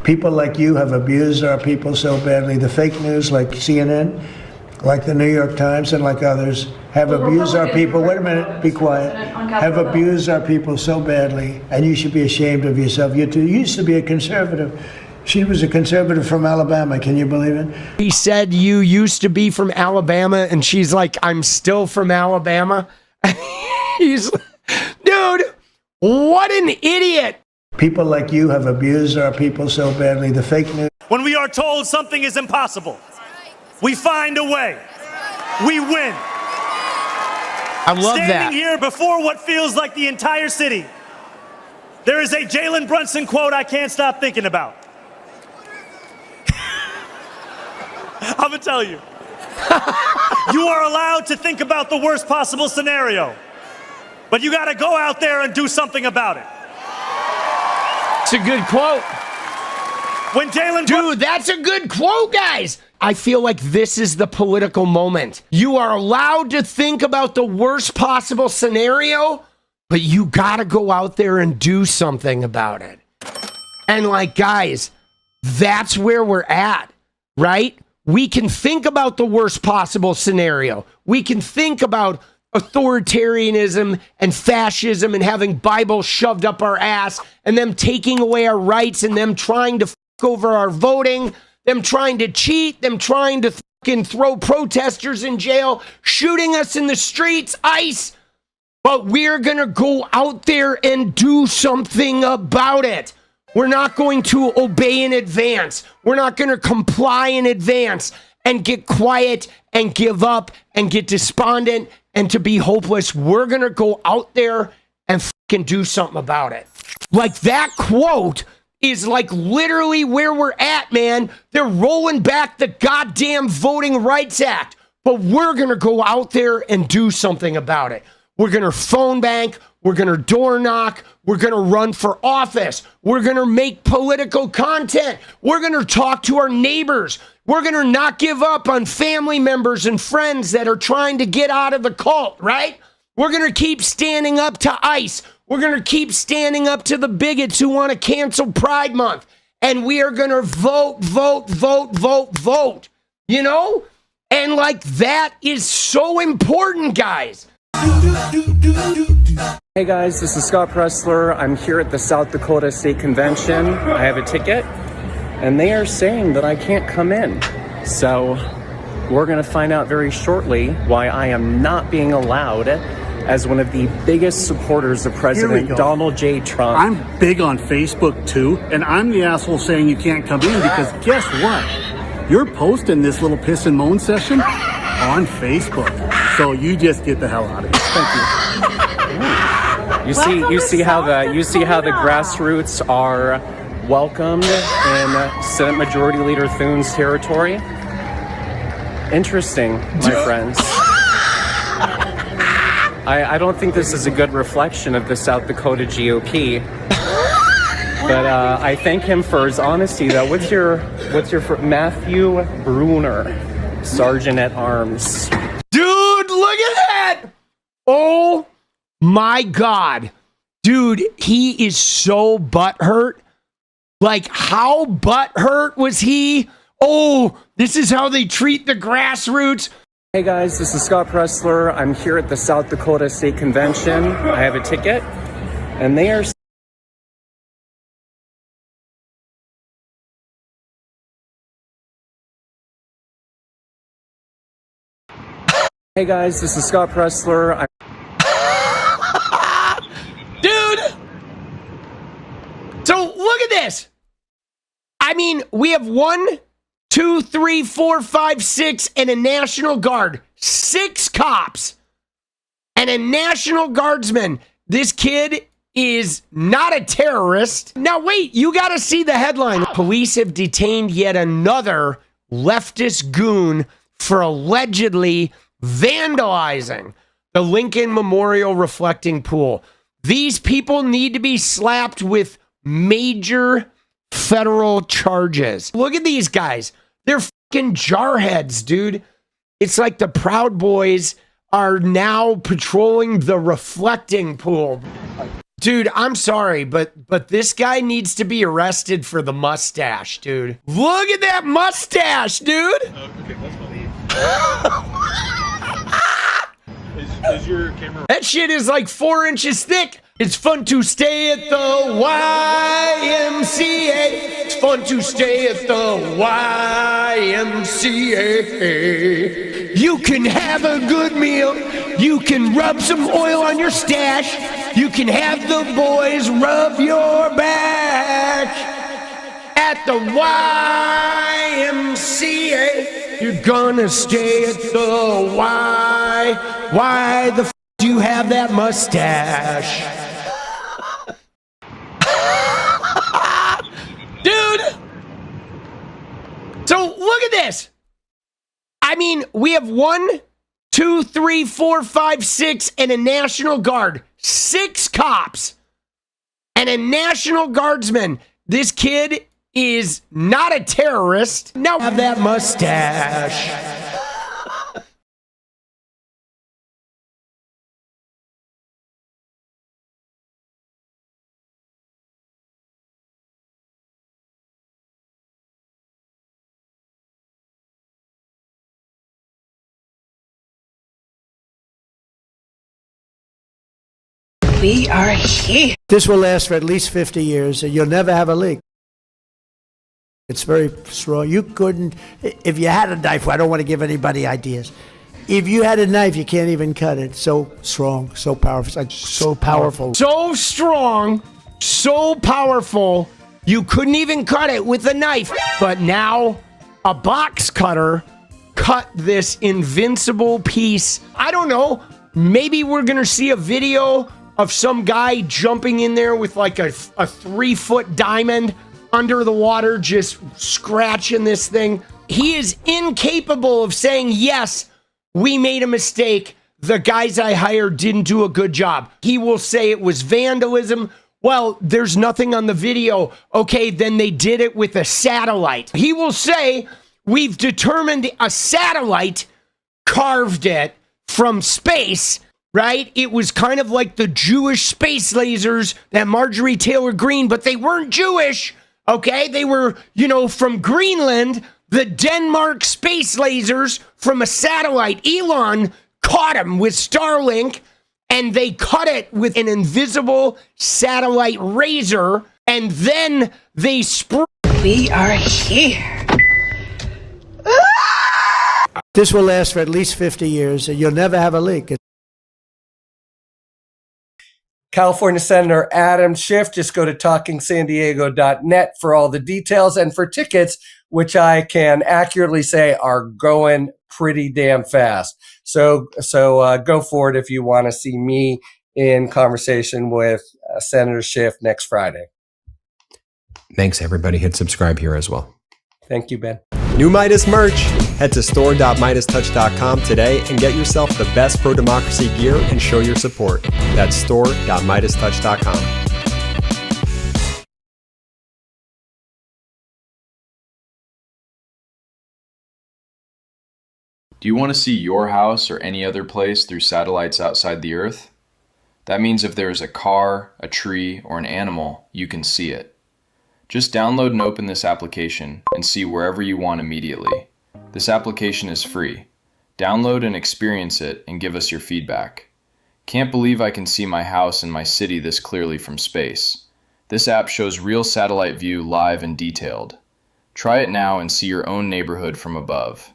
people like you have abused our people so badly. The fake news like CNN, like the New York Times, and like others have abused our people. Wait a minute, be quiet. Have abused our people so badly, and you should be ashamed of yourself. You used to be a conservative. She was a conservative from Alabama. Can you believe it? He said you used to be from Alabama, and she's like, I'm still from Alabama. He's, dude, what an idiot. People like you have abused our people so badly. The fake news. When we are told something is impossible, we find a way. We win. I love that. Standing here before what feels like the entire city, there is a Jalen Brunson quote I can't stop thinking about. I'm gonna tell you. You are allowed to think about the worst possible scenario, but you gotta go out there and do something about it. It's a good quote. Dude, that's a good quote, guys. I feel like this is the political moment. You are allowed to think about the worst possible scenario, but you gotta go out there and do something about it. And like, guys, that's where we're at, right? We can think about the worst possible scenario. We can think about authoritarianism and fascism and having Bible shoved up our ass and them taking away our rights and them trying to fuck over our voting, them trying to cheat, them trying to fucking throw protesters in jail, shooting us in the streets, ICE. But we're going to go out there and do something about it. We're not going to obey in advance. We're not going to comply in advance and get quiet and give up and get despondent and to be hopeless. We're going to go out there and fucking do something about it. Like, that quote is like literally where we're at, man. They're rolling back the goddamn Voting Rights Act, but we're going to go out there and do something about it. We're going to phone bank. We're going to door knock. We're going to run for office. We're going to make political content. We're going to talk to our neighbors. We're going to not give up on family members and friends that are trying to get out of the cult, right? We're going to keep standing up to ICE. We're going to keep standing up to the bigots who want to cancel Pride Month. And we are going to vote. You know? And like, that is so important, guys. Hey guys, this is Scott Pressler. I'm here at the South Dakota State Convention. I have a ticket, and they are saying that I can't come in. So we're going to find out very shortly why I am not being allowed as one of the biggest supporters of President Donald J. Trump. I'm big on Facebook too, and I'm the asshole saying you can't come in because guess what? You're posting this little piss and moan session on Facebook. So you just get the hell out of here. Thank you. You see how the grassroots are welcomed in Senate Majority Leader Thune's territory. Interesting, my friends. I don't think this is a good reflection of the South Dakota GOP. But I thank him for his honesty. Though, what's your Matthew Bruner, Sergeant at Arms? Dude, look at that! Oh my God. Dude, he is so butthurt. Like, how butthurt was he? Oh, this is how they treat the grassroots. Hey guys, this is Scott Pressler. I'm here at the South Dakota State Convention. I have a ticket, and they are... Hey guys, this is Scott Pressler. Dude! So look at this. I mean, we have 1, 2, 3, 4, 5, 6, and a National Guard. 6 cops and a National Guardsman. This kid is not a terrorist. Now, wait, you got to see the headline. Police have detained yet another leftist goon for allegedly vandalizing the Lincoln Memorial reflecting pool. These people need to be slapped with major federal charges. Look at these guys. They're fucking jarheads, dude. It's like the Proud Boys are now patrolling the reflecting pool. Dude, I'm sorry, but this guy needs to be arrested for the mustache, dude. Look at that mustache, dude. Okay, that's funny. Is your camera? That shit is like 4 inches thick. It's fun to stay at the YMCA. It's fun to stay at the YMCA. You can have a good meal. You can rub some oil on your stash. You can have the boys rub your back at the YMCA. You're gonna stay at the Y. Why the f do you have that mustache? Dude! So look at this. I mean, we have 1, 2, 3, 4, 5, 6, and a National Guard. 6 cops and a National Guardsman. This kid is not a terrorist. Now have that mustache. We are here. This will last for at least 50 years, and you'll never have a leak. It's very strong. You couldn't, if you had a knife, I don't want to give anybody ideas. If you had a knife, you can't even cut it. So strong, so powerful. It's like so powerful. So strong, so powerful, you couldn't even cut it with a knife. But now, a box cutter cut this invincible piece. I don't know, maybe we're going to see a video of some guy jumping in there with like a 3-foot diamond under the water, just scratching this thing. He is incapable of saying, yes, we made a mistake. The guys I hired didn't do a good job. He will say it was vandalism. Well, there's nothing on the video. Okay, then they did it with a satellite. He will say, we've determined a satellite carved it from space. Right? It was kind of like the Jewish space lasers that Marjorie Taylor Greene, but they weren't Jewish, okay? They were, from Greenland, the Denmark space lasers from a satellite. Elon caught them with Starlink, and they cut it with an invisible satellite razor, and then they We are here. This will last for at least 50 years, and you'll never have a leak. California Senator Adam Schiff. Just go to talkingsandiego.net for all the details and for tickets, which I can accurately say are going pretty damn fast. So go for it if you want to see me in conversation with Senator Schiff next Friday. Thanks, everybody. Hit subscribe here as well. Thank you, Ben. New Midas merch. Head to store.midastouch.com today and get yourself the best pro-democracy gear and show your support. That's store.midastouch.com. Do you want to see your house or any other place through satellites outside the Earth? That means if there is a car, a tree, or an animal, you can see it. Just download and open this application and see wherever you want immediately. This application is free. Download and experience it and give us your feedback. Can't believe I can see my house and my city this clearly from space. This app shows real satellite view live and detailed. Try it now and see your own neighborhood from above.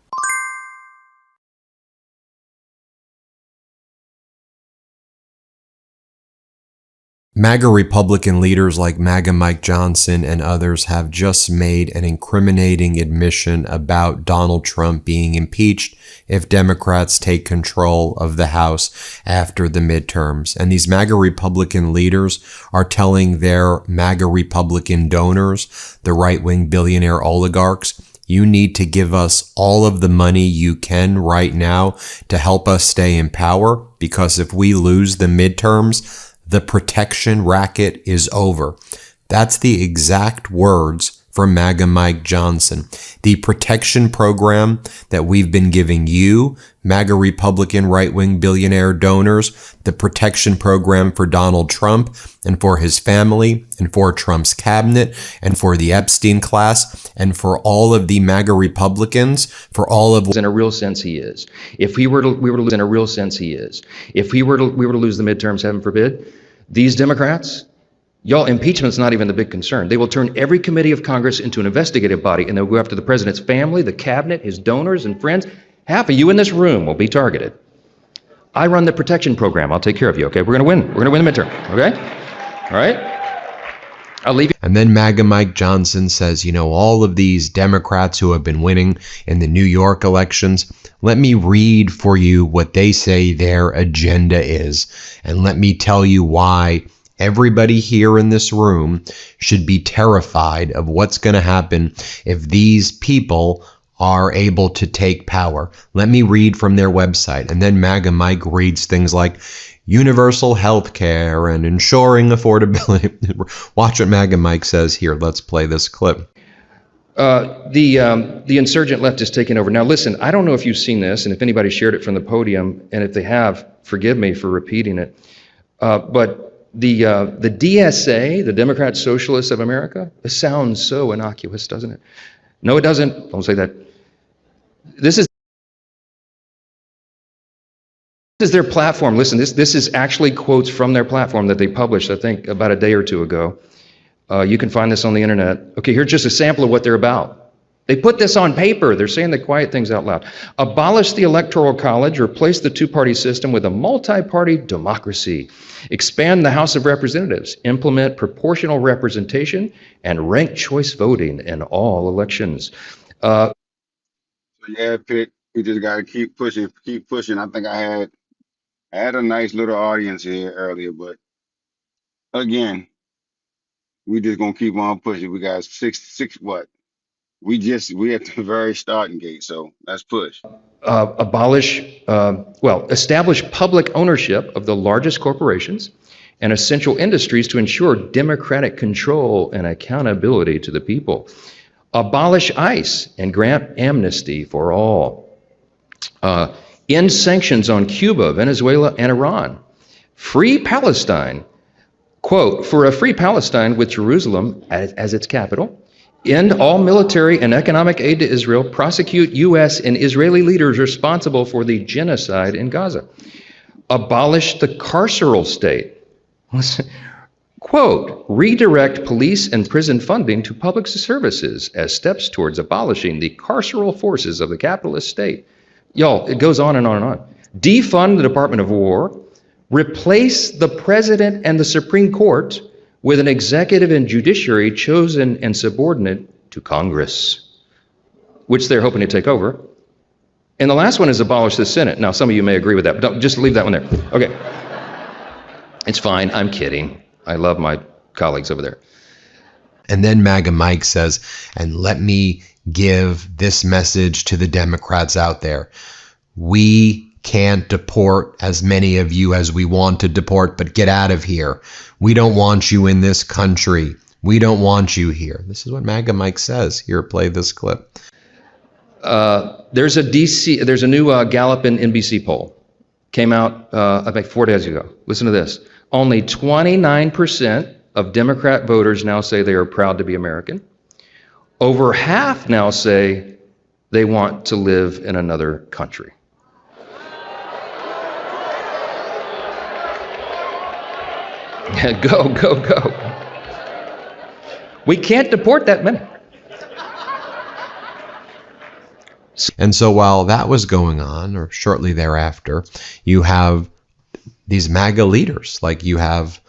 MAGA Republican leaders like MAGA Mike Johnson and others have just made an incriminating admission about Donald Trump being impeached if Democrats take control of the House after the midterms. And these MAGA Republican leaders are telling their MAGA Republican donors, the right-wing billionaire oligarchs, you need to give us all of the money you can right now to help us stay in power, because if we lose the midterms, the protection racket is over. That's the exact words from MAGA Mike Johnson. The protection program that we've been giving you, MAGA Republican right-wing billionaire donors, the protection program for Donald Trump and for his family and for Trump's cabinet and for the Epstein class and for all of the MAGA Republicans, for all of... In a real sense, he is. If we were to lose, in a real sense, he is. If we were to lose the midterms, heaven forbid, these Democrats, y'all, impeachment's not even the big concern. They will turn every committee of Congress into an investigative body, and they'll go after the president's family, the cabinet, his donors and friends. Half of you in this room will be targeted. I run the protection program. I'll take care of you, okay? We're going to win. We're going to win the midterm, okay? All right? I'll leave you. And then MAGA Mike Johnson says, you know, all of these Democrats who have been winning in the New York elections, let me read for you what they say their agenda is. And let me tell you why everybody here in this room should be terrified of what's going to happen if these people are able to take power. Let me read from their website. And then MAGA Mike reads things like universal health care and ensuring affordability. Watch what MAGA Mike says here. Let's play this clip. The insurgent left is taking over. Now listen, I don't know if you've seen this and if anybody shared it from the podium, and if they have, forgive me for repeating it. But the DSA, the Democrat Socialists of America, it sounds so innocuous, doesn't it? No, it doesn't. Don't say that. This is their platform. Listen, this is actually quotes from their platform that they published, I think, about a day or two ago. You can find this on the internet. Okay, here's just a sample of what they're about. They put this on paper. They're saying the quiet things out loud. Abolish the Electoral College, replace the two-party system with a multi-party democracy. Expand the House of Representatives, implement proportional representation, and ranked choice voting in all elections. Yeah, Pitt, we just got to keep pushing, keep pushing. I think I had a nice little audience here earlier, but again, we just gonna keep on pushing. We got six what? We at the very starting gate, so let's push. Establish public ownership of the largest corporations and essential industries to ensure democratic control and accountability to the people. Abolish ICE and grant amnesty for all. End sanctions on Cuba, Venezuela, and Iran. Free Palestine. Quote, for a free Palestine with Jerusalem as its capital. End all military and economic aid to Israel. Prosecute U.S. and Israeli leaders responsible for the genocide in Gaza. Abolish the carceral state. Listen, quote, redirect police and prison funding to public services as steps towards abolishing the carceral forces of the capitalist state. Y'all, it goes on and on and on. Defund the Department of War. Replace the president and the Supreme Court with an executive and judiciary chosen and subordinate to Congress, which they're hoping to take over. And the last one is abolish the Senate. Now, some of you may agree with that, but don't, just leave that one there. Okay. It's fine. I'm kidding. I love my colleagues over there. And then MAGA Mike says, and let me give this message to the Democrats out there. We can't deport as many of you as we want to deport, but get out of here. We don't want you in this country. We don't want you here. This is what MAGA Mike says. Here, play this clip. There's a new Gallup and NBC poll. Came out, I think 4 days ago. Listen to this. Only 29% of Democrat voters now say they are proud to be American. Over half now say they want to live in another country. Go, go, go. We can't deport that many. And so while that was going on, or shortly thereafter, you have these MAGA leaders, like you have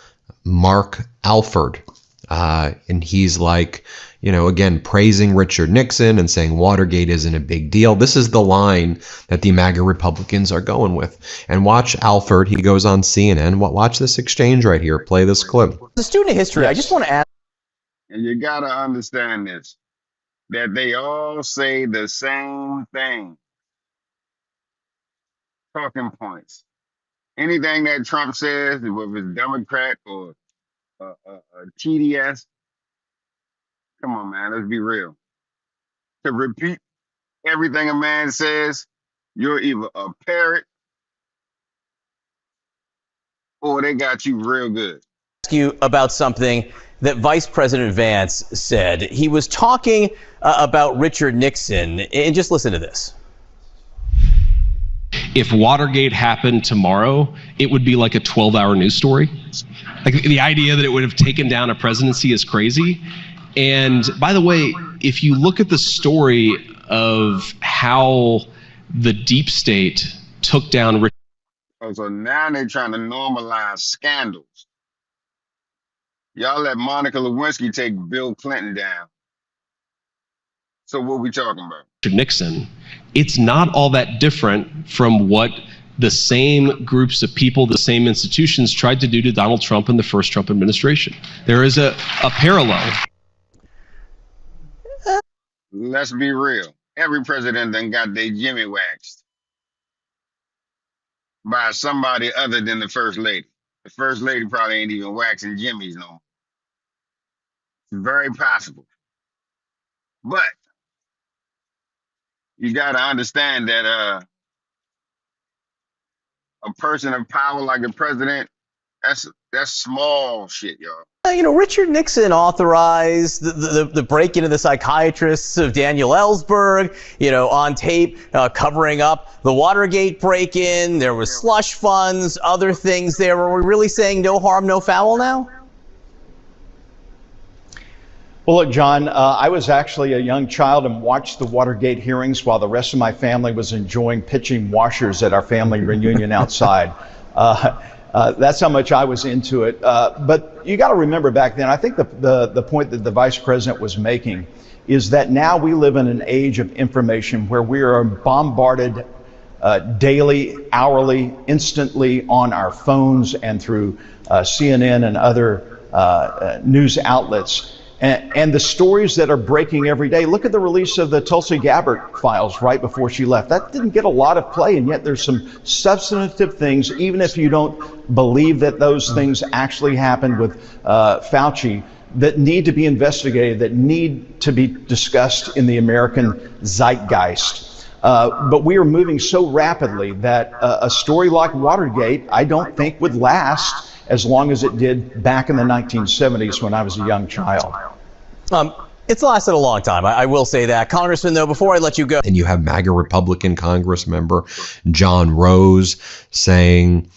Mark Alford. And he's like, again, praising Richard Nixon and saying Watergate isn't a big deal. This is the line that the MAGA Republicans are going with. And watch Alford. He goes on CNN. Watch this exchange right here. Play this clip. The student of history, I just want to ask. And you got to understand this, that they all say the same thing. Talking points. Anything that Trump says, whether it's Democrat or TDS, come on, man, let's be real. To repeat everything a man says, you're either a parrot or they got you real good. Ask you about something that Vice President Vance said. He was talking about Richard Nixon, and just listen to this. If Watergate happened tomorrow, it would be like a 12-hour news story. Like, the idea that it would have taken down a presidency is crazy. And by the way, if you look at the story of how the deep state took down Richard. So now they're trying to normalize scandals. Y'all let Monica Lewinsky take Bill Clinton down. So what we talking about? Nixon, it's not all that different from what the same groups of people, the same institutions tried to do to Donald Trump in the first Trump administration. There is a parallel. Let's be real. Every president done got their Jimmy waxed by somebody other than the first lady. The first lady probably ain't even waxing Jimmys no more. It's very possible. But you got to understand that a person of power like the president, that's small shit, y'all. Richard Nixon authorized the break-in of the psychiatrists of Daniel Ellsberg, on tape, covering up the Watergate break-in. There was slush funds, other things there. Are we really saying no harm, no foul now? Well, look, John, I was actually a young child and watched the Watergate hearings while the rest of my family was enjoying pitching washers at our family reunion outside. That's how much I was into it. But you got to remember back then, I think the point that the vice president was making is that now we live in an age of information where we are bombarded daily, hourly, instantly on our phones and through CNN and other news outlets. And the stories that are breaking every day. Look at the release of the Tulsi Gabbard files right before she left. That didn't get a lot of play, and yet there's some substantive things, even if you don't believe that those things actually happened with Fauci, that need to be investigated, that need to be discussed in the American zeitgeist. But we are moving so rapidly that a story like Watergate, I don't think would last as long as it did back in the 1970s when I was a young child. It's lasted a long time. I will say that. Congressman, though, before I let you go. And you have MAGA Republican Congress member John Rose saying,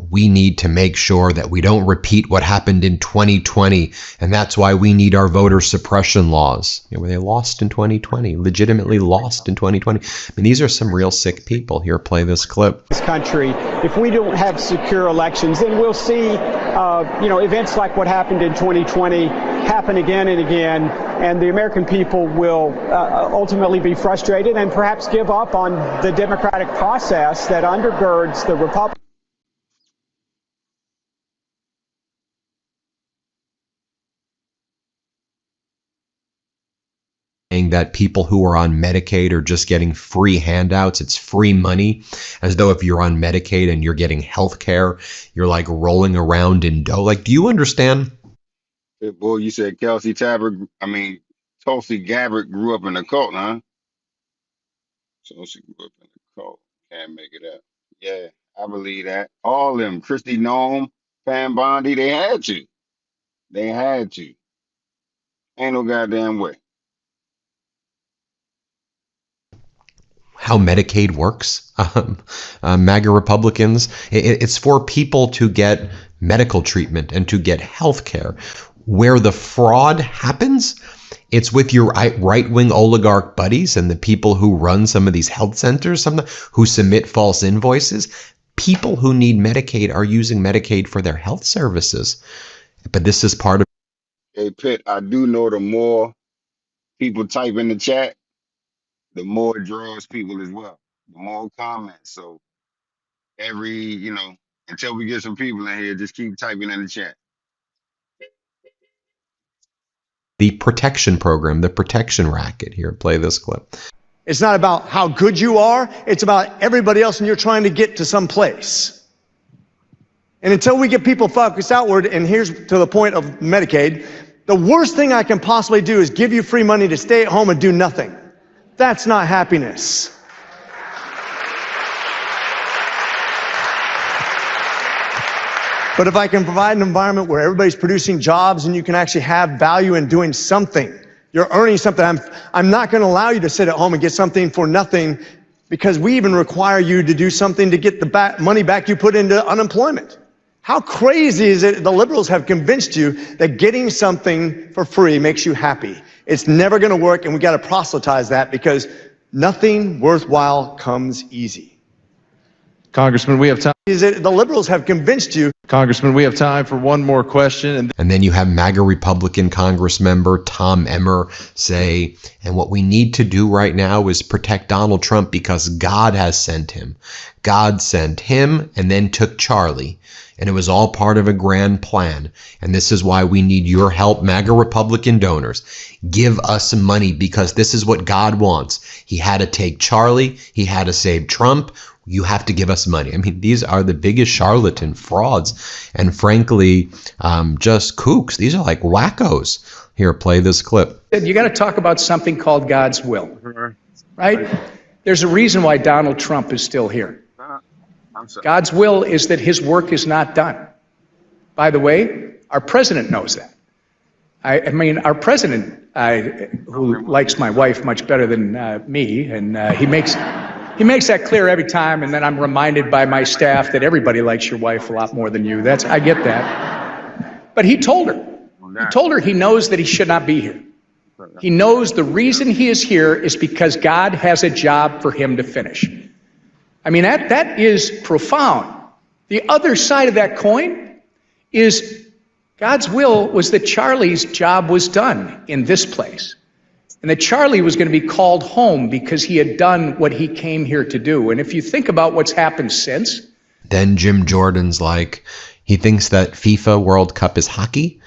we need to make sure that we don't repeat what happened in 2020. And that's why we need our voter suppression laws. Where they lost in 2020, legitimately lost in 2020. I mean, these are some real sick people. Here, play this clip. This country, if we don't have secure elections, then we'll see, events like what happened in 2020 happen again and again. And the American people will ultimately be frustrated and perhaps give up on the democratic process that undergirds the Republican. That people who are on Medicaid are just getting free handouts. It's free money, as though if you're on Medicaid and you're getting health care, you're like rolling around in dough. Like, do you understand? Hey, boy, you said Tulsi Gabbard grew up in a cult, huh? Tulsi grew up in a cult. Can't make it up. Yeah, I believe that. All of them, Kristi Noem, Pam Bondi, they had to. They had to. Ain't no goddamn way. How Medicaid works, MAGA Republicans, it's for people to get medical treatment and to get health care. Where the fraud happens, it's with your right-wing oligarch buddies and the people who run some of these health centers, who submit false invoices. People who need Medicaid are using Medicaid for their health services. But this is part of. Hey, Pitt, I do know the more people type in the chat, the more it draws people as well. The more comments. So until we get some people in here, just keep typing in the chat. The protection program, the protection racket. Here, play this clip. It's not about how good you are. It's about everybody else and you're trying to get to some place. And until we get people focused outward, and here's to the point of Medicaid, the worst thing I can possibly do is give you free money to stay at home and do nothing. That's not happiness. But if I can provide an environment where everybody's producing jobs and you can actually have value in doing something, you're earning something. I'm not going to allow you to sit at home and get something for nothing, because we even require you to do something to get the money back you put into unemployment. How crazy is it the liberals have convinced you that getting something for free makes you happy? It's never going to work, and we got to proselytize that, because nothing worthwhile comes easy. Congressman, we have time. Is it the liberals have convinced you? Congressman, we have time for one more question. And then you have MAGA Republican Congress member Tom Emmer say, and what we need to do right now is protect Donald Trump because God has sent him. God sent him and then took Charlie. And it was all part of a grand plan. And this is why we need your help, MAGA Republican donors. Give us some money, because this is what God wants. He had to take Charlie. He had to save Trump. You have to give us money. I mean, these are the biggest charlatan frauds. And frankly, just kooks. These are like wackos. Here, play this clip. You got to talk about something called God's will, right? There's a reason why Donald Trump is still here. God's will is that his work is not done. By the way, our president knows that. I mean, our president, who likes my wife much better than me, and he makes that clear every time, and then I'm reminded by my staff that everybody likes your wife a lot more than you. I get that. But he told her. He told her he knows that he should not be here. He knows the reason he is here is because God has a job for him to finish. I mean, that is profound. The other side of that coin is God's will was that Charlie's job was done in this place, and that Charlie was going to be called home because he had done what he came here to do. And if you think about what's happened since. Then Jim Jordan's like, he thinks that FIFA World Cup is hockey.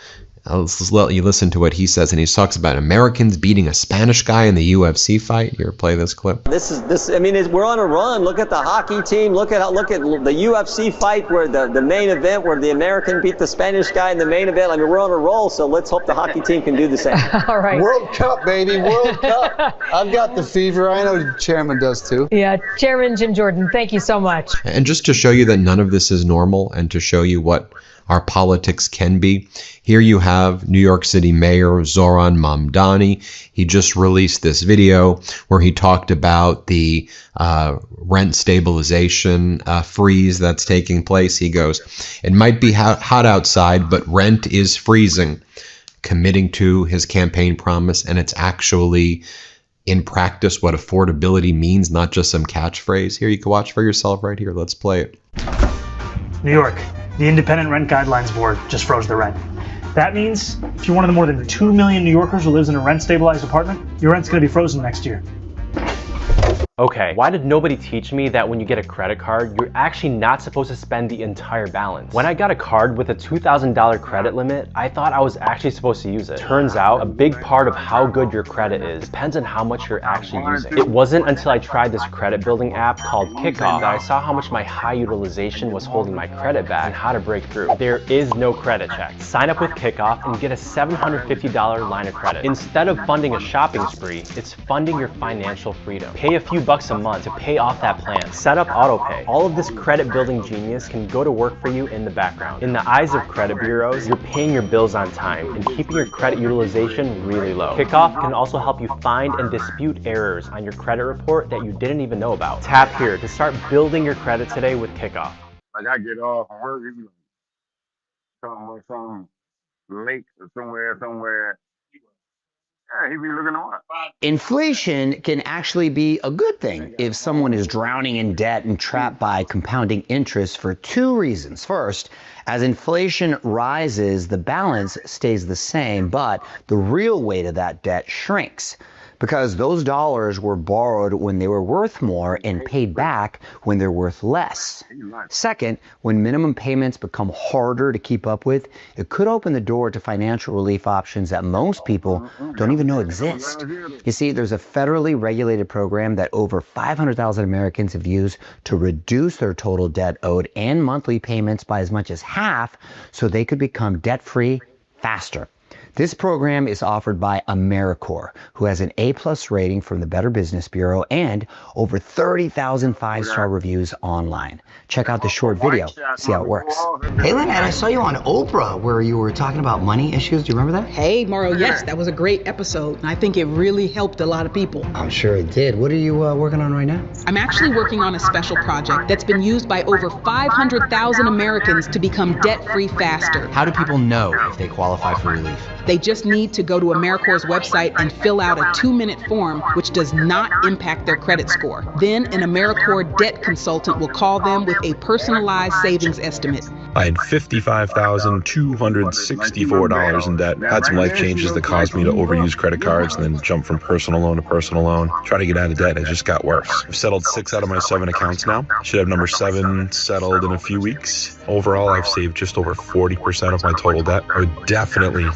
Let's let you listen to what he says, and he talks about Americans beating a Spanish guy in the UFC fight. Here, play this clip. This. I mean, we're on a run. Look at the hockey team. Look at the UFC fight, where the main event, where the American beat the Spanish guy in the main event. I mean, we're on a roll. So let's hope the hockey team can do the same. All right. World Cup, baby, World Cup. I've got the fever. I know the chairman does too. Yeah, Chairman Jim Jordan, thank you so much. And just to show you that none of this is normal, and to show you what our politics can be, here you have New York City Mayor Zoran Mamdani. He just released this video where he talked about the rent stabilization freeze that's taking place. He goes, it might be hot outside, but rent is freezing, committing to his campaign promise. And it's actually in practice what affordability means, not just some catchphrase. Here, you can watch for yourself right here. Let's play it. New York, the Independent Rent Guidelines Board just froze the rent. That means if you're one of the more than 2 million New Yorkers who lives in a rent-stabilized apartment, your rent's going to be frozen next year. Okay, why did nobody teach me that when you get a credit card, you're actually not supposed to spend the entire balance? When I got a card with a $2,000 credit limit, I thought I was actually supposed to use it. Turns out, a big part of how good your credit is depends on how much you're actually using. It wasn't until I tried this credit building app called Kickoff that I saw how much my high utilization was holding my credit back and how to break through. There is no credit check. Sign up with Kickoff and get a $750 line of credit. Instead of funding a shopping spree, it's funding your financial freedom. Pay a few bucks a month to pay off that plan. Set up autopay. All of this credit building genius can go to work for you in the background. In the eyes of credit bureaus, you're paying your bills on time and keeping your credit utilization really low. Kickoff can also help you find and dispute errors on your credit report that you didn't even know about. Tap here to start building your credit today with Kickoff. Like I get off work, some lake or somewhere, He be looking on. Inflation can actually be a good thing if someone is drowning in debt and trapped by compounding interest for two reasons. First, as inflation rises, the balance stays the same, but the real weight of that debt shrinks because those dollars were borrowed when they were worth more and paid back when they're worth less. Second, when minimum payments become harder to keep up with, it could open the door to financial relief options that most people don't even know exist. You see, there's a federally regulated program that over 500,000 Americans have used to reduce their total debt owed and monthly payments by as much as half so they could become debt-free faster. This program is offered by AmeriCorps, who has an A+ rating from the Better Business Bureau and over 30,000 5-star reviews online. Check out the short video, see how it works. Hey, Lynette, I saw you on Oprah where you were talking about money issues. Do you remember that? Hey, Mauro, yes, that was a great episode. And I think it really helped a lot of people. I'm sure it did. What are you working on right now? I'm actually working on a special project that's been used by over 500,000 Americans to become debt-free faster. How do people know if they qualify for relief? They just need to go to AmeriCorps' website and fill out a 2-minute form, which does not impact their credit score. Then an AmeriCorps debt consultant will call them with a personalized savings estimate. I had $55,264 in debt. Had some life changes that caused me to overuse credit cards and then jump from personal loan to personal loan. Try to get out of debt, and it just got worse. I've settled 6 out of my 7 accounts now. Should have number 7 settled in a few weeks. Overall, I've saved just over 40% of my total debt. I would definitely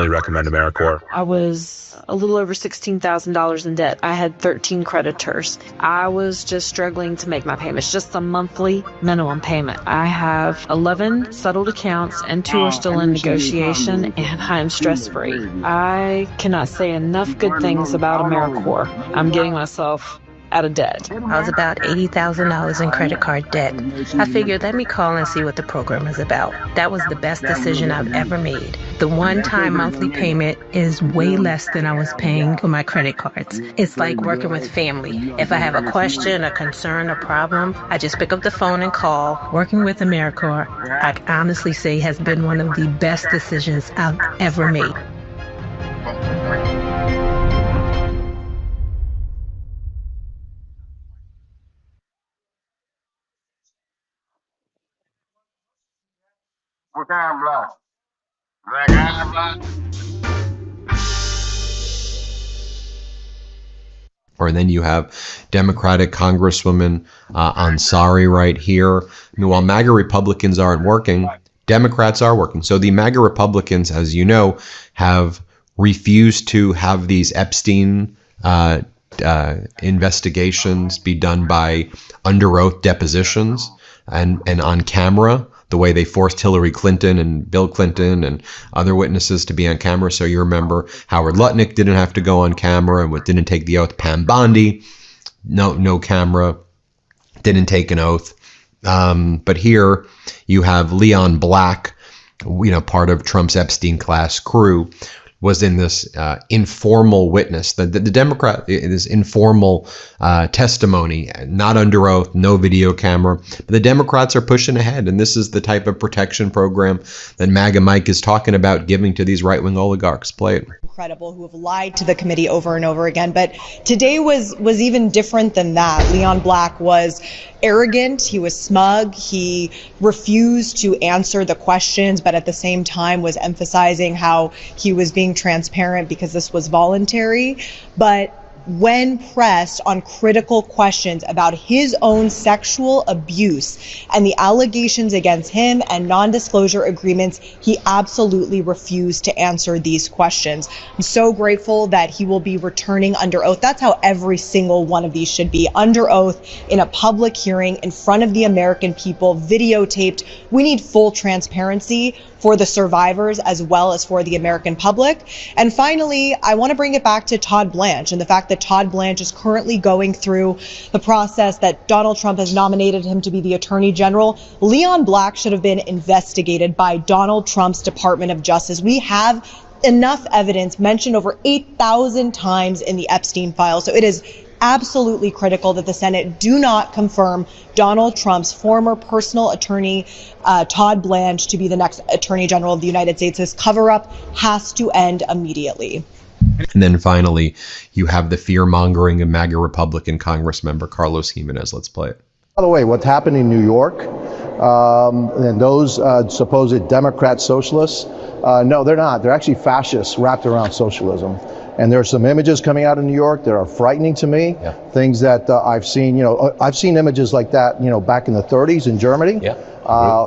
recommend AmeriCorps. I was a little over $16,000 in debt. I had 13 creditors. I was just struggling to make my payments, just a monthly minimum payment. I have 11 settled accounts and 2 are still in negotiation, and I'm stress-free. I cannot say enough good things about AmeriCorps. I'm getting myself out of debt. I was about $80,000 in credit card debt. I figured, let me call and see what the program is about. That was the best decision I've ever made. The one-time monthly payment is way less than I was paying for my credit cards. It's like working with family. If I have a question, a concern, a problem, I just pick up the phone and call. Working with AmeriCorps, I can honestly say has been one of the best decisions I've ever made. What kind of block? Black iron block? Or then you have Democratic Congresswoman Ansari right here. I mean, while MAGA Republicans aren't working, Democrats are working. So the MAGA Republicans, as you know, have refused to have these Epstein investigations be done by under oath depositions and on camera, the way they forced Hillary Clinton and Bill Clinton and other witnesses to be on camera. So you remember Howard Lutnick didn't have to go on camera and didn't take the oath. Pam Bondi, no camera, didn't take an oath. But here you have Leon Black, part of Trump's Epstein class crew, was in this informal witness, the Democrat, this informal testimony, not under oath, no video camera. But the Democrats are pushing ahead, and this is the type of protection program that MAGA Mike is talking about giving to these right-wing oligarchs. Play it. Incredible, who have lied to the committee over and over again. But today was even different than that. Leon Black was arrogant, he was smug, he refused to answer the questions, but at the same time was emphasizing how he was being transparent because this was voluntary. But when pressed on critical questions about his own sexual abuse and the allegations against him and non-disclosure agreements, he absolutely refused to answer these questions. I'm so grateful that he will be returning under oath. That's how every single one of these should be, under oath in a public hearing in front of the American people, videotaped. We need full transparency for the survivors as well as for the American public. And finally, I want to bring it back to Todd Blanche and the fact that Todd Blanche is currently going through the process that Donald Trump has nominated him to be the Attorney General. Leon Black should have been investigated by Donald Trump's Department of Justice. We have enough evidence mentioned over 8,000 times in the Epstein file. So it is absolutely critical that the Senate do not confirm Donald Trump's former personal attorney, Todd Blanche, to be the next Attorney General of the United States. This cover-up has to end immediately. And then finally, you have the fear-mongering of MAGA Republican Congress member Carlos Jimenez. Let's play it. By the way, what's happened in New York, and those supposed Democrat socialists, no, they're not. They're actually fascists wrapped around socialism. And there are some images coming out of New York that are frightening to me. Yeah. Things that I've seen, I've seen images like that, back in the 30s in Germany. Yeah.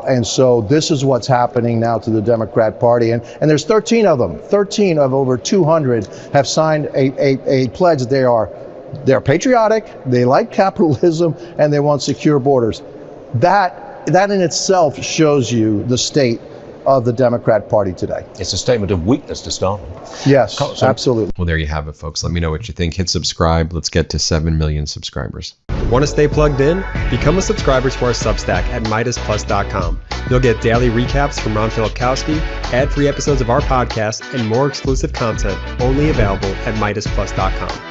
And so this is what's happening now to the Democrat Party. And there's 13 of them. 13 of over 200 have signed a pledge that they're patriotic, they like capitalism, and they want secure borders. That in itself shows you the state of the Democrat Party today. It's a statement of weakness to start. Yes, absolutely. Well, there you have it, folks. Let me know what you think. Hit subscribe. Let's get to 7 million subscribers. Want to stay plugged in? Become a subscriber to our Substack at MidasPlus.com. You'll get daily recaps from Ron Filipkowski, ad-free episodes of our podcast, and more exclusive content only available at MidasPlus.com.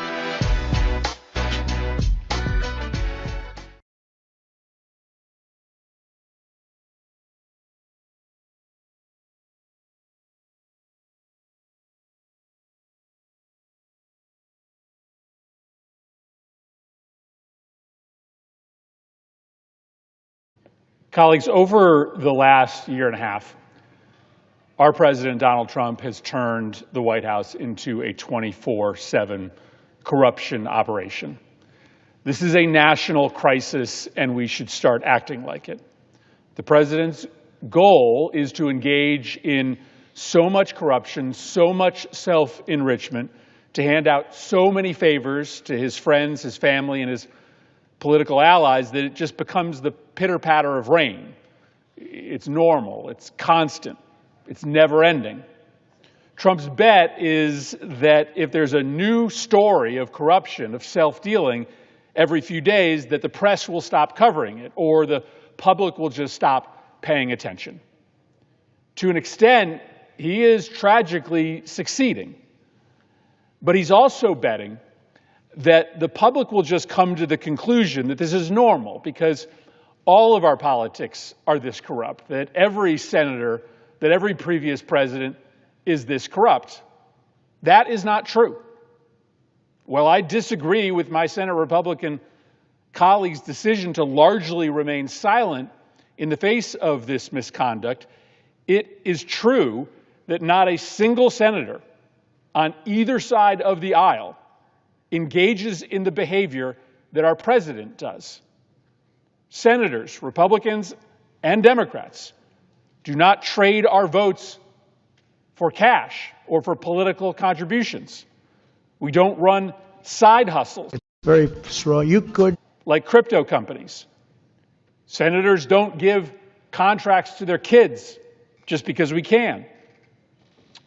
Colleagues, over the last year and a half, our President Donald Trump has turned the White House into a 24/7 corruption operation. This is a national crisis, and we should start acting like it. The President's goal is to engage in so much corruption, so much self-enrichment, to hand out so many favors to his friends, his family, and his political allies that it just becomes the pitter-patter of rain. It's normal, it's constant, it's never-ending. Trump's bet is that if there's a new story of corruption, of self-dealing, every few days, that the press will stop covering it, or the public will just stop paying attention. To an extent, he is tragically succeeding. But he's also betting that the public will just come to the conclusion that this is normal because all of our politics are this corrupt, that every senator, that every previous president is this corrupt. That is not true. While I disagree with my Senate Republican colleagues' decision to largely remain silent in the face of this misconduct, it is true that not a single senator on either side of the aisle engages in the behavior that our president does. Senators, Republicans and Democrats, do not trade our votes for cash or for political contributions. We don't run side hustles. Very strong. You could. Like crypto companies. Senators don't give contracts to their kids just because we can.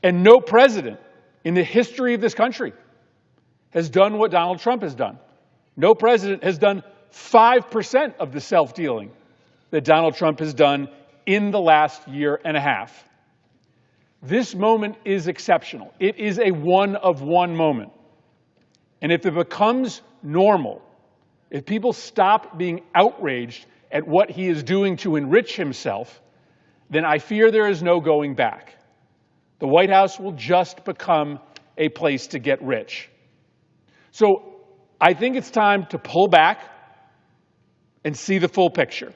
And no president in the history of this country has done what Donald Trump has done. No president has done 5% of the self-dealing that Donald Trump has done in the last year and a half. This moment is exceptional. It is a one-of-one moment. And if it becomes normal, if people stop being outraged at what he is doing to enrich himself, then I fear there is no going back. The White House will just become a place to get rich. So I think it's time to pull back and see the full picture.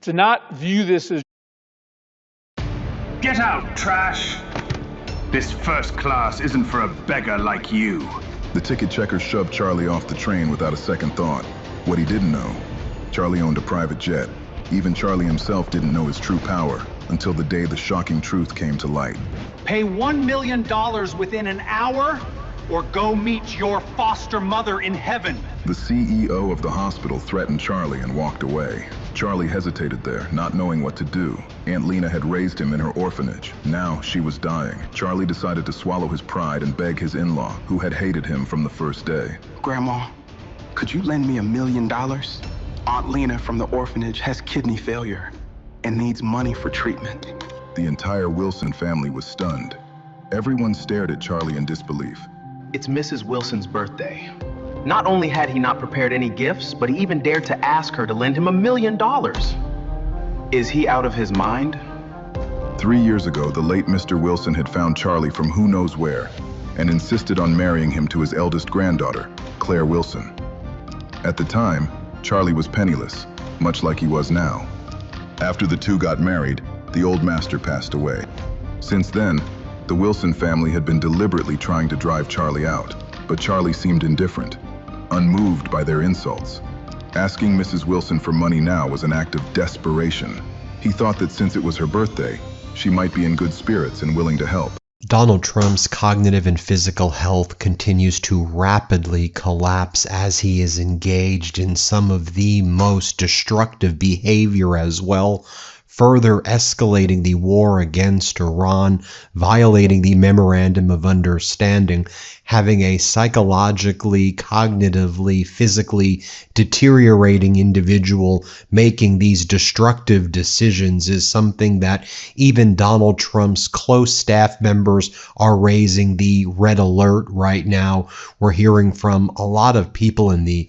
To not view this as get out, trash! This first class isn't for a beggar like you. The ticket checker shoved Charlie off the train without a second thought. What he didn't know, Charlie owned a private jet. Even Charlie himself didn't know his true power until the day the shocking truth came to light. Pay $1 million within an hour, or go meet your foster mother in heaven. The CEO of the hospital threatened Charlie and walked away. Charlie hesitated there, not knowing what to do. Aunt Lena had raised him in her orphanage. Now she was dying. Charlie decided to swallow his pride and beg his in-law, who had hated him from the first day. Grandma, could you lend me $1 million? Aunt Lena from the orphanage has kidney failure and needs money for treatment. The entire Wilson family was stunned. Everyone stared at Charlie in disbelief. It's Mrs. Wilson's birthday. Not only had he not prepared any gifts, but he even dared to ask her to lend him $1 million. Is he out of his mind? 3 years ago, the late Mr. Wilson had found Charlie from who knows where. and insisted on marrying him to his eldest granddaughter, Claire Wilson. At the time, Charlie was penniless, much like he was now. After the two got married, the old master passed away. Since then, the Wilson family had been deliberately trying to drive Charlie out, but Charlie seemed indifferent, unmoved by their insults. Asking Mrs. Wilson for money now was an act of desperation. He thought that since it was her birthday, she might be in good spirits and willing to help. Donald Trump's cognitive and physical health continues to rapidly collapse as he is engaged in some of the most destructive behavior as well, further escalating the war against Iran, violating the Memorandum of Understanding, having a psychologically, cognitively, physically deteriorating individual making these destructive decisions is something that even Donald Trump's close staff members are raising the red alert right now. We're hearing from a lot of people in the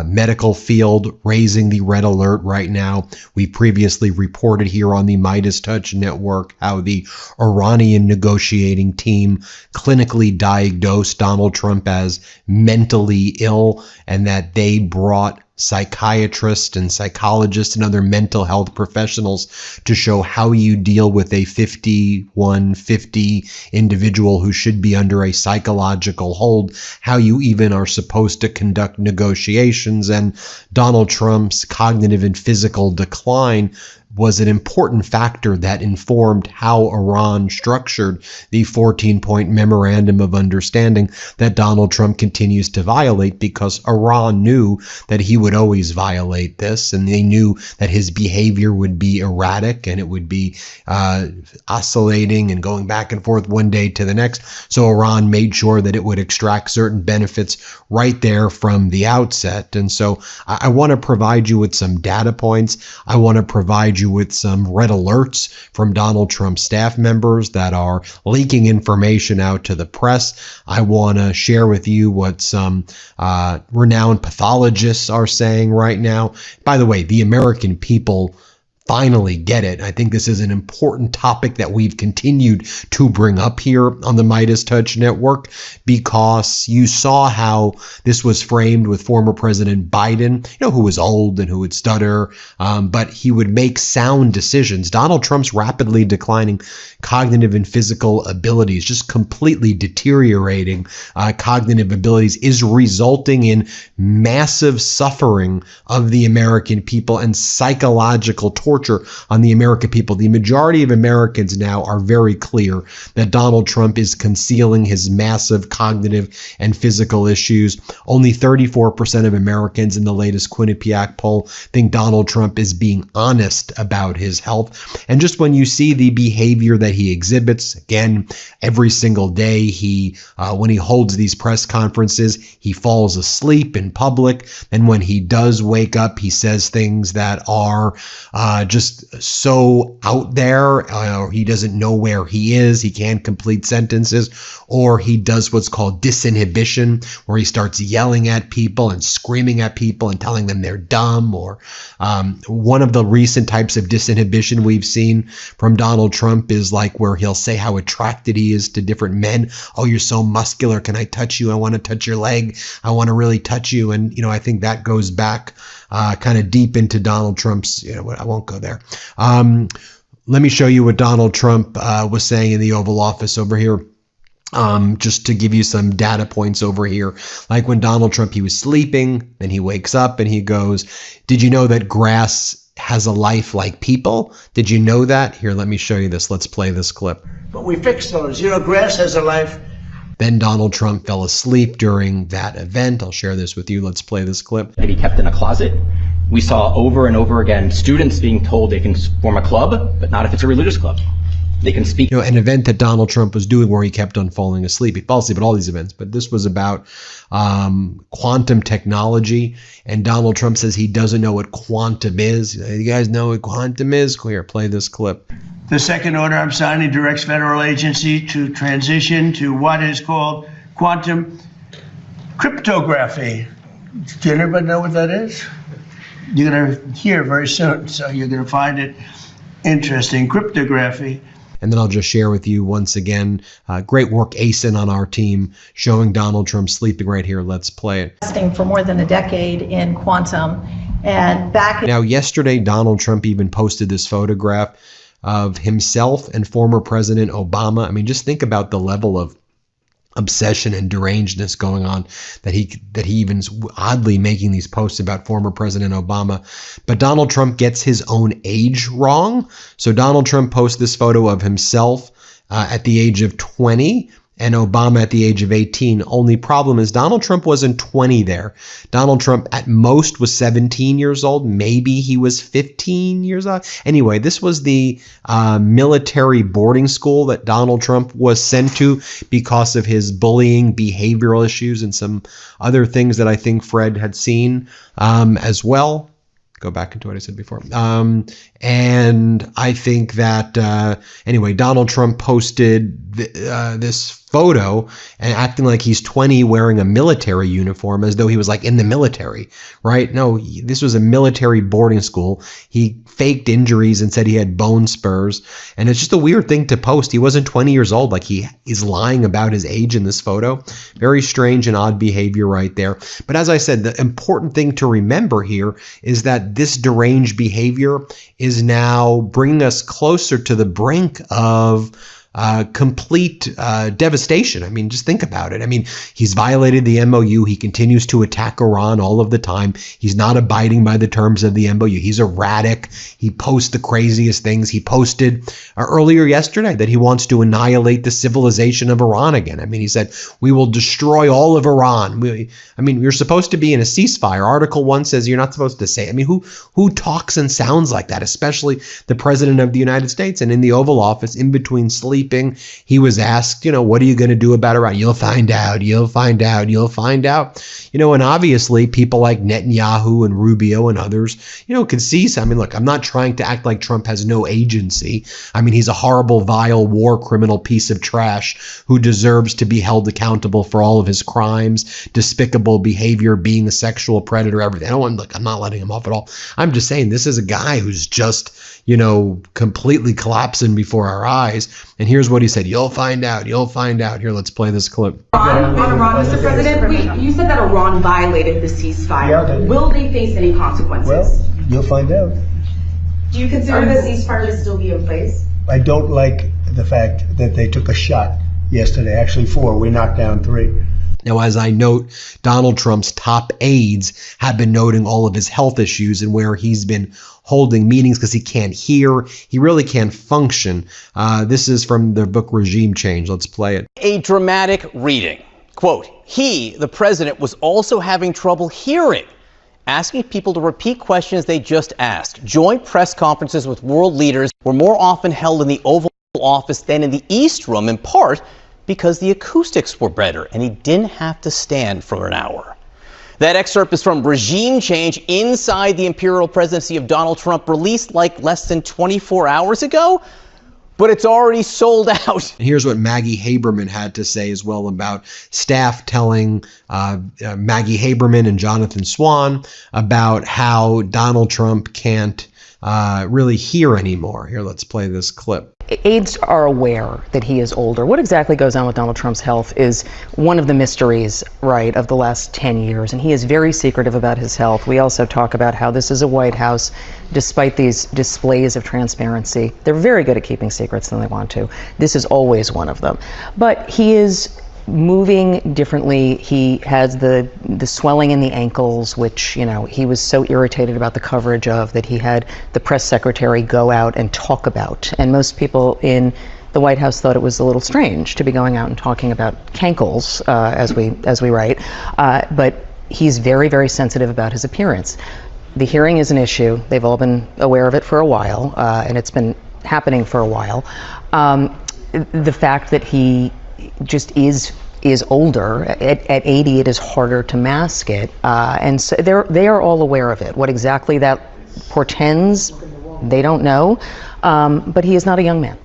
medical field raising the red alert right now. We previously reported here on the Midas Touch Network how the Iranian negotiating team clinically diagnosed Donald Trump as mentally ill, and that they brought psychiatrists and psychologists and other mental health professionals to show how you deal with a 5150 individual who should be under a psychological hold, how you even are supposed to conduct negotiations. And Donald Trump's cognitive and physical decline was an important factor that informed how Iran structured the 14-point Memorandum of Understanding that Donald Trump continues to violate, because Iran knew that he would always violate this, and they knew that his behavior would be erratic and it would be oscillating and going back and forth one day to the next. So Iran made sure that it would extract certain benefits right there from the outset. And so I want to provide you with some data points. I want to provide you with some red alerts from Donald Trump staff members that are leaking information out to the press. I want to share with you what some renowned pathologists are saying right now. By the way, the American people finally get it. I think this is an important topic that we've continued to bring up here on the Midas Touch Network, because you saw how this was framed with former President Biden, who was old and who would stutter, but he would make sound decisions. Donald Trump's rapidly declining cognitive and physical abilities, just completely deteriorating cognitive abilities, is resulting in massive suffering of the American people and psychological torture on the American people. The majority of Americans now are very clear that Donald Trump is concealing his massive cognitive and physical issues. Only 34% of Americans in the latest Quinnipiac poll think Donald Trump is being honest about his health. And just when you see the behavior that he exhibits, again, every single day, when he holds these press conferences, he falls asleep in public. And when he does wake up, he says things that are just so out there, or he doesn't know where he is, he can't complete sentences, or he does what's called disinhibition, where he starts yelling at people and screaming at people and telling them they're dumb. Or one of the recent types of disinhibition we've seen from Donald Trump is like where he'll say how attracted he is to different men. Oh, you're so muscular. Can I touch you? I want to touch your leg. I want to really touch you. And, I think that goes back kind of deep into Donald Trump's, I won't go there. Let me show you what Donald Trump was saying in the Oval Office over here. Just to give you some data points over here. Like when Donald Trump, he was sleeping, then he wakes up and he goes, "Did you know that grass has a life like people? Did you know that?" Here, let me show you this. Let's play this clip. But we fixed those. Grass has a life. Then Donald Trump fell asleep during that event. I'll share this with you. Let's play this clip. That he kept in a closet. We saw over and over again students being told they can form a club, but not if it's a religious club. They can speak. An event that Donald Trump was doing where he kept on falling asleep. He fell asleep at all these events, but this was about quantum technology. And Donald Trump says he doesn't know what quantum is. You guys know what quantum is? Here, play this clip. The second order I'm signing directs federal agency to transition to what is called quantum cryptography. Do anybody know what that is? You're going to hear very soon, so you're going to find it interesting. Cryptography. and then I'll just share with you once again, great work ASIN on our team showing Donald Trump sleeping right here. Let's play it. For more than a decade in quantum, and Now, yesterday, Donald Trump even posted this photograph of himself and former President Obama. I mean, just think about the level of obsession and derangedness going on that he even's oddly making these posts about former President Obama. But Donald Trump gets his own age wrong. So Donald Trump posts this photo of himself at the age of 20 and Obama at the age of 18. Only problem is Donald Trump wasn't 20 there. Donald Trump at most was 17 years old. Maybe he was 15 years old. Anyway, this was the military boarding school that Donald Trump was sent to because of his bullying, behavioral issues, and some other things that I think Fred had seen as well. Go back into what I said before. And I think that, anyway, Donald Trump posted this photo and acting like he's 20 wearing a military uniform as though he was like in the military, right? No, this was a military boarding school. He faked injuries and said he had bone spurs. And it's just a weird thing to post. He wasn't 20 years old. Like, he is lying about his age in this photo. Very strange and odd behavior right there. But as I said, the important thing to remember here is that this deranged behavior is now bringing us closer to the brink of complete devastation. I mean, just think about it. I mean, he's violated the MOU. He continues to attack Iran all of the time. He's not abiding by the terms of the MOU. He's erratic. He posts the craziest things. He posted earlier yesterday that he wants to annihilate the civilization of Iran again. I mean, he said, we will destroy all of Iran. You're supposed to be in a ceasefire. Article 1 says you're not supposed to say. I mean, who talks and sounds like that, especially the President of the United States? And in the Oval Office, in between sleeping, he was asked, what are you going to do about Iran? You'll find out. You'll find out. You'll find out. And obviously people like Netanyahu and Rubio and others, can see. I mean, look, I'm not trying to act like Trump has no agency. I mean, he's a horrible, vile, war criminal piece of trash who deserves to be held accountable for all of his crimes, despicable behavior, being a sexual predator, everything. I'm not letting him off at all. I'm just saying this is a guy who's just, completely collapsing before our eyes. And here's what he said. You'll find out. You'll find out. Here, let's play this clip. On Iran, Mr. President, you said that Iran violated the ceasefire. Yeah, will they face any consequences? Well, you'll find out. Do you consider the ceasefire to still be in place? I don't like the fact that they took a shot yesterday. Actually, 4. We knocked down 3. Now, as I note, Donald Trump's top aides have been noting all of his health issues and where he's been holding meetings because he can't hear. He really can't function. This is from the book Regime Change. Let's play it. A dramatic reading. Quote, he, the president, was also having trouble hearing, asking people to repeat questions they just asked. Joint press conferences with world leaders were more often held in the Oval Office than in the East Room, in part because the acoustics were better and he didn't have to stand for an hour. That excerpt is from Regime Change Inside the Imperial Presidency of Donald Trump, released like less than 24 hours ago, but it's already sold out. And here's what Maggie Haberman had to say as well about staff telling Maggie Haberman and Jonathan Swan about how Donald Trump can't really hear anymore. Here, let's play this clip. Aides are aware that he is older. What exactly goes on with Donald Trump's health is one of the mysteries, right, of the last 10 years. And he is very secretive about his health. We also talk about how this is a White House, despite these displays of transparency. They're very good at keeping secrets when they want to. This is always one of them. But he is moving differently. He has the swelling in the ankles, which, he was so irritated about the coverage of that he had the press secretary go out and talk about. And most people in the White House thought it was a little strange to be going out and talking about cankles, as we write. But he's very, very sensitive about his appearance. The hearing is an issue. They've all been aware of it for a while, and it's been happening for a while. The fact that he just is older. At 80, it is harder to mask it. And so they are all aware of it. What exactly that portends, they don't know. But he is not a young man.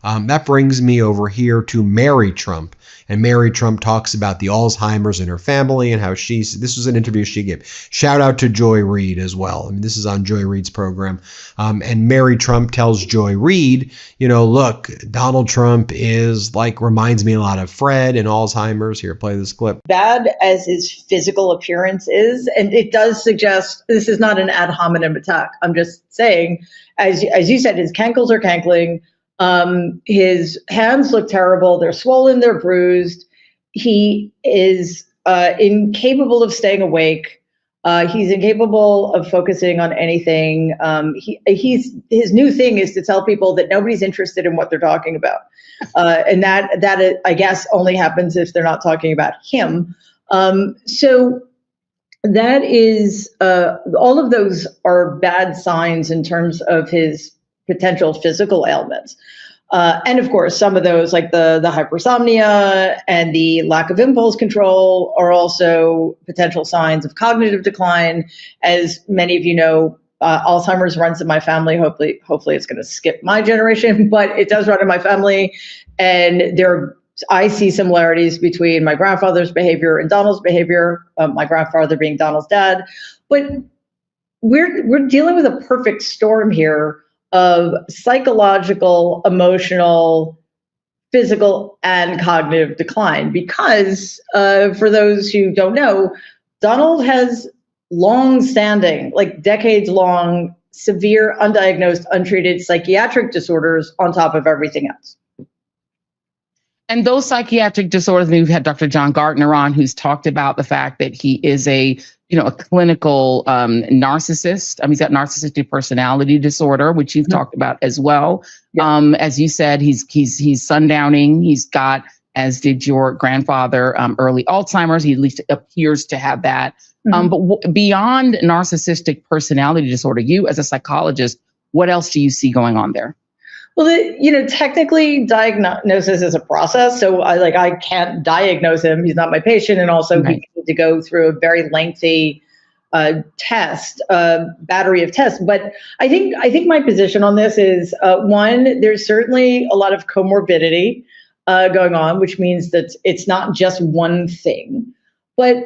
That brings me over here to Mary Trump. And Mary Trump talks about the Alzheimer's in her family and how this was an interview she gave. Shout out to Joy Reid as well. I mean, this is on Joy Reid's program. And Mary Trump tells Joy Reid, look, Donald Trump reminds me a lot of Fred and Alzheimer's. Here, play this clip. Bad as his physical appearance is, and it does suggest this is not an ad hominem attack. I'm just saying, as you said, his cankles are cankling. His hands look terrible. They're swollen. They're bruised. He is incapable of staying awake. He's incapable of focusing on anything. His new thing is to tell people that nobody's interested in what they're talking about, and that I guess only happens if they're not talking about him. So that is all of those are bad signs in terms of his potential physical ailments. And of course, some of those, like the hypersomnia and the lack of impulse control, are also potential signs of cognitive decline. As many of you know, Alzheimer's runs in my family. Hopefully it's going to skip my generation, but it does run in my family. And I see similarities between my grandfather's behavior and Donald's behavior, my grandfather being Donald's dad. But we're dealing with a perfect storm here of psychological, emotional, physical, and cognitive decline. Because for those who don't know, Donald has long-standing, like decades-long, severe, undiagnosed, untreated psychiatric disorders on top of everything else. And those psychiatric disorders, we've had Dr. John Gardner on, who's talked about the fact that he is a clinical narcissist. He's got narcissistic personality disorder, which you've talked about as well. Yeah. As you said, he's sundowning. He's got, as did your grandfather, early Alzheimer's. He at least appears to have that. But beyond narcissistic personality disorder, you as a psychologist, what else do you see going on there? Well, technically diagnosis is a process. So I can't diagnose him. He's not my patient. And also we need to go through a very lengthy battery of tests. But I think my position on this is, one, there's certainly a lot of comorbidity going on, which means that it's not just one thing. But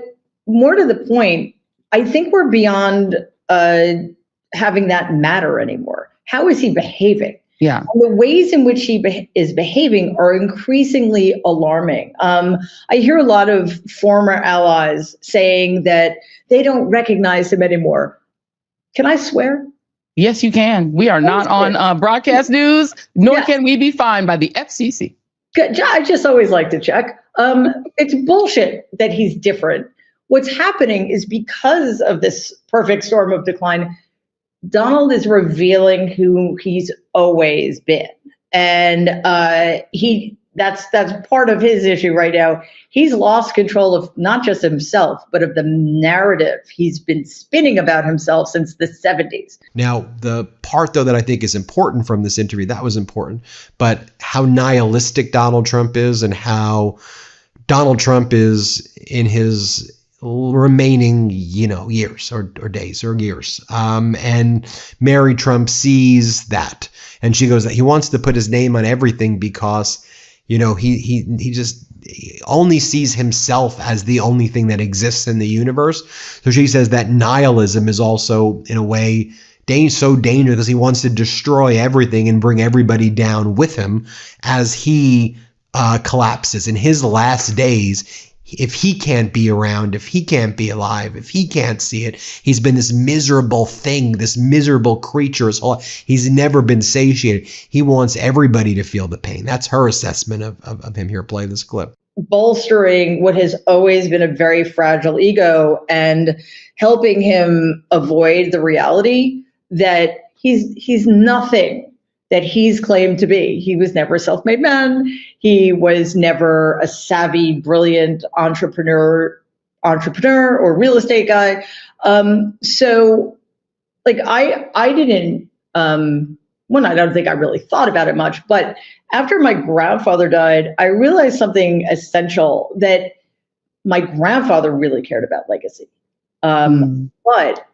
more to the point, I think we're beyond having that matter anymore. How is he behaving? Yeah. And the ways in which he is behaving are increasingly alarming. I hear a lot of former allies saying that they don't recognize him anymore. Can I swear? Yes, you can. We are not on broadcast news, nor can we be fined by the FCC. Good. I just always like to check. It's bullshit that he's different. What's happening is because of this perfect storm of decline, Donald is revealing who he's always been. And that's part of his issue right now. He's lost control of not just himself, but of the narrative he's been spinning about himself since the 70s. Now, the part, though, that I think is important from this interview, that was important, but how nihilistic Donald Trump is and how Donald Trump is in his remaining, years or days or years. And Mary Trump sees that. And she goes that he wants to put his name on everything because, he just only sees himself as the only thing that exists in the universe. So she says that nihilism is also, in a way, so dangerous because he wants to destroy everything and bring everybody down with him as he collapses. In his last days, if he can't be around, if he can't be alive, if he can't see it, he's been this miserable thing, this miserable creature. He's never been satiated. He wants everybody to feel the pain. That's her assessment of him. Here, play this clip. Bolstering what has always been a very fragile ego and helping him avoid the reality that he's nothing that he's claimed to be. He was never a self-made man. He was never a savvy, brilliant entrepreneur or real estate guy. So I didn't, I don't think I really thought about it much, but after my grandfather died, I realized something essential, that my grandfather really cared about legacy. But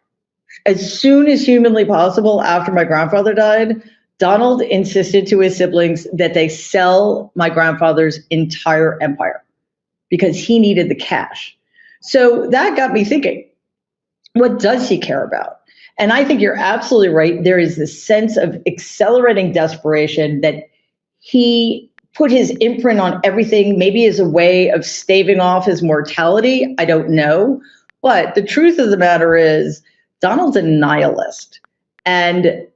as soon as humanly possible after my grandfather died, Donald insisted to his siblings that they sell my grandfather's entire empire because he needed the cash. So that got me thinking, what does he care about? And I think you're absolutely right. There is this sense of accelerating desperation that he put his imprint on everything, maybe as a way of staving off his mortality. I don't know. But the truth of the matter is, Donald's a nihilist. And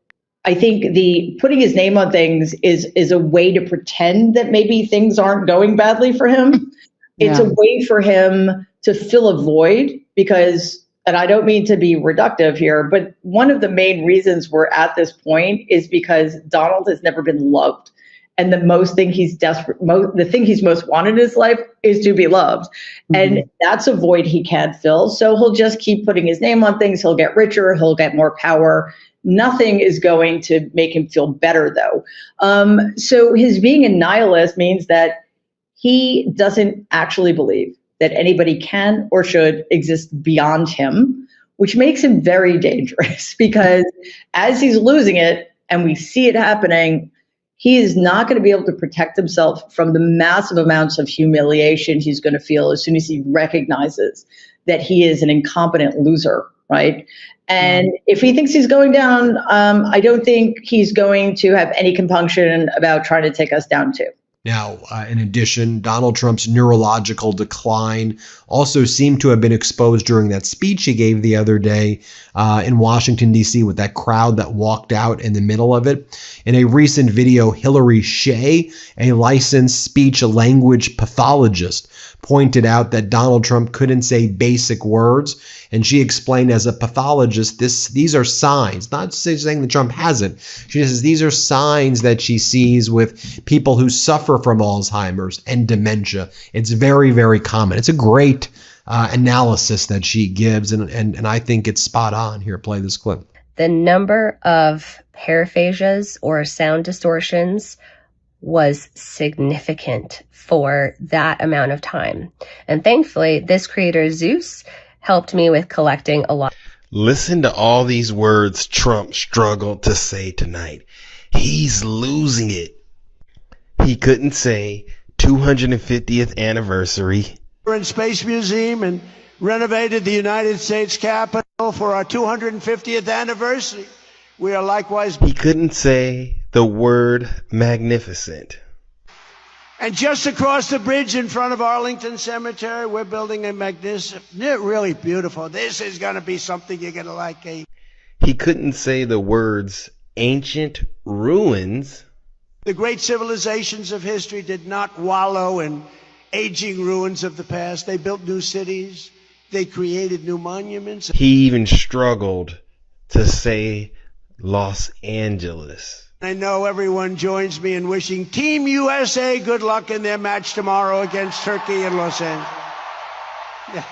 I think the putting his name on things is a way to pretend that maybe things aren't going badly for him. It's a way for him to fill a void because, and I don't mean to be reductive here, but one of the main reasons we're at this point is because Donald has never been loved. And the thing he's most wanted in his life is to be loved. And that's a void he can't fill. So he'll just keep putting his name on things. He'll get richer. He'll get more power. Nothing is going to make him feel better, though. So his being a nihilist means that he doesn't actually believe that anybody can or should exist beyond him, which makes him very dangerous because as he's losing it, and we see it happening, he is not going to be able to protect himself from the massive amounts of humiliation he's going to feel as soon as he recognizes that he is an incompetent loser, right? And if he thinks he's going down, I don't think he's going to have any compunction about trying to take us down too. Now, in addition, Donald Trump's neurological decline also seemed to have been exposed during that speech he gave the other day in Washington, D.C. with that crowd that walked out in the middle of it. In a recent video, Hillary Shea, a licensed speech language pathologist, pointed out that Donald Trump couldn't say basic words. And she explained, as a pathologist, these are signs, not saying that Trump hasn't. She says these are signs that she sees with people who suffer from Alzheimer's and dementia. It's very, very common. It's a great analysis that she gives, and I think it's spot on. Here, play this clip. The number of paraphasias or sound distortions was significant for that amount of time. And thankfully, this creator, Zeus, helped me with collecting a lot. Listen to all these words Trump struggled to say tonight. He's losing it. He couldn't say 250th anniversary. We're in Space Museum and renovated the United States Capitol for our 250th anniversary. We are likewise... He couldn't say the word magnificent. And just across the bridge in front of Arlington Cemetery, we're building a magnificent, really beautiful. This is going to be something you're going to like. He couldn't say the words ancient ruins. The great civilizations of history did not wallow in aging ruins of the past. They built new cities. They created new monuments. He even struggled to say Los Angeles. I know everyone joins me in wishing Team USA good luck in their match tomorrow against Turkey and Los Angeles.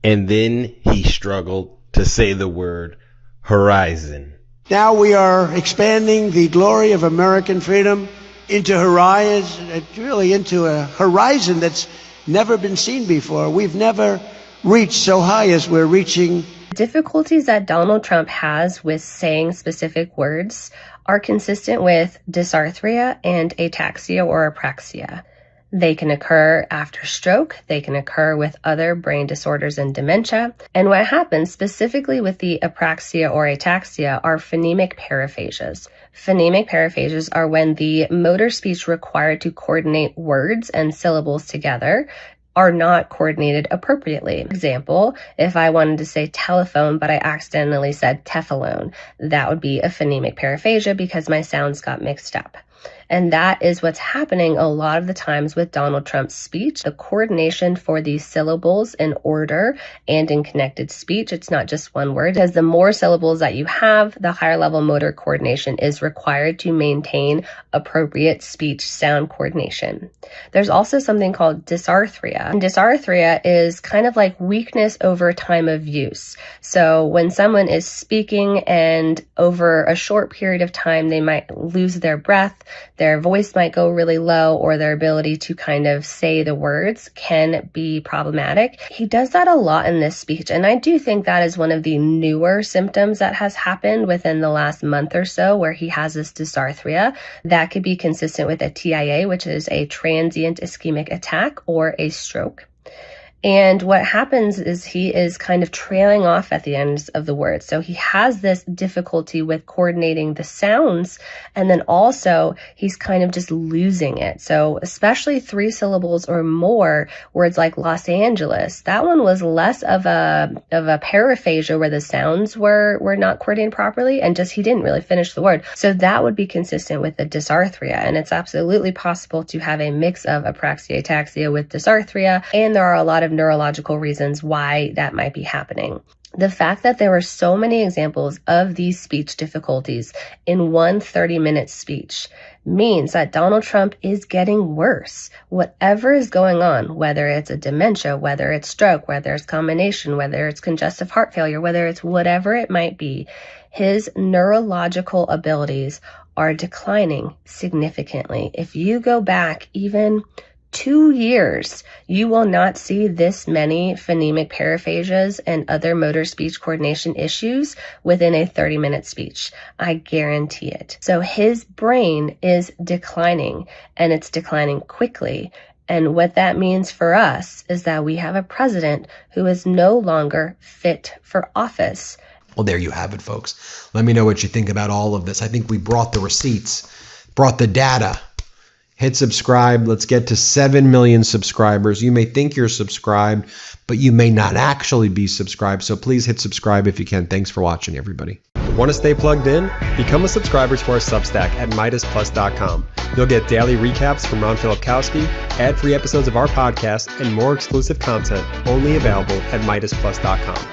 And then he struggled to say the word horizon. Now we are expanding the glory of American freedom into horizon, really into a horizon that's never been seen before. We've never reached so high as we're reaching. Difficulties that Donald Trump has with saying specific words are consistent with dysarthria and ataxia or apraxia. They can occur after stroke. They can occur with other brain disorders and dementia. And what happens specifically with the apraxia or ataxia are phonemic paraphasias. Phonemic paraphasias are when the motor speech required to coordinate words and syllables together are not coordinated appropriately. For example, if I wanted to say telephone, but I accidentally said teflon, that would be a phonemic paraphasia because my sounds got mixed up. And that is what's happening a lot of the times with Donald Trump's speech. The coordination for these syllables in order and in connected speech, it's not just one word, because the more syllables that you have, the higher level motor coordination is required to maintain appropriate speech sound coordination. There's also something called dysarthria. And dysarthria is kind of like weakness over time of use. So when someone is speaking and over a short period of time, they might lose their breath, their voice might go really low or their ability to kind of say the words can be problematic. He does that a lot in this speech, and I do think that is one of the newer symptoms that has happened within the last month or so, where he has this dysarthria that could be consistent with a TIA, which is a transient ischemic attack, or a stroke. And what happens is he is kind of trailing off at the ends of the words. So he has this difficulty with coordinating the sounds, and then also he's kind of just losing it. So especially 3 syllables or more, words like Los Angeles, that one was less of a paraphasia where the sounds were not coordinated properly, and just he didn't really finish the word. So that would be consistent with the dysarthria, and it's absolutely possible to have a mix of apraxia ataxia with dysarthria, and there are a lot of neurological reasons why that might be happening. The fact that there were so many examples of these speech difficulties in one 30-minute speech means that Donald Trump is getting worse. Whatever is going on, whether it's a dementia, whether it's stroke, whether it's combination, whether it's congestive heart failure, whether it's whatever it might be, his neurological abilities are declining significantly. If you go back even 2 years, you will not see this many phonemic paraphasias and other motor speech coordination issues within a 30-minute speech. I guarantee it. So his brain is declining, and it's declining quickly. And what that means for us is that we have a president who is no longer fit for office. Well, there you have it, folks. Let me know what you think about all of this. I think we brought the receipts, brought the data. Hit subscribe. Let's get to 7 million subscribers. You may think you're subscribed, but you may not actually be subscribed. So please hit subscribe if you can. Thanks for watching, everybody. Want to stay plugged in? Become a subscriber to our Substack at MidasPlus.com. You'll get daily recaps from Ron Filipkowski, ad-free episodes of our podcast, and more exclusive content only available at MidasPlus.com.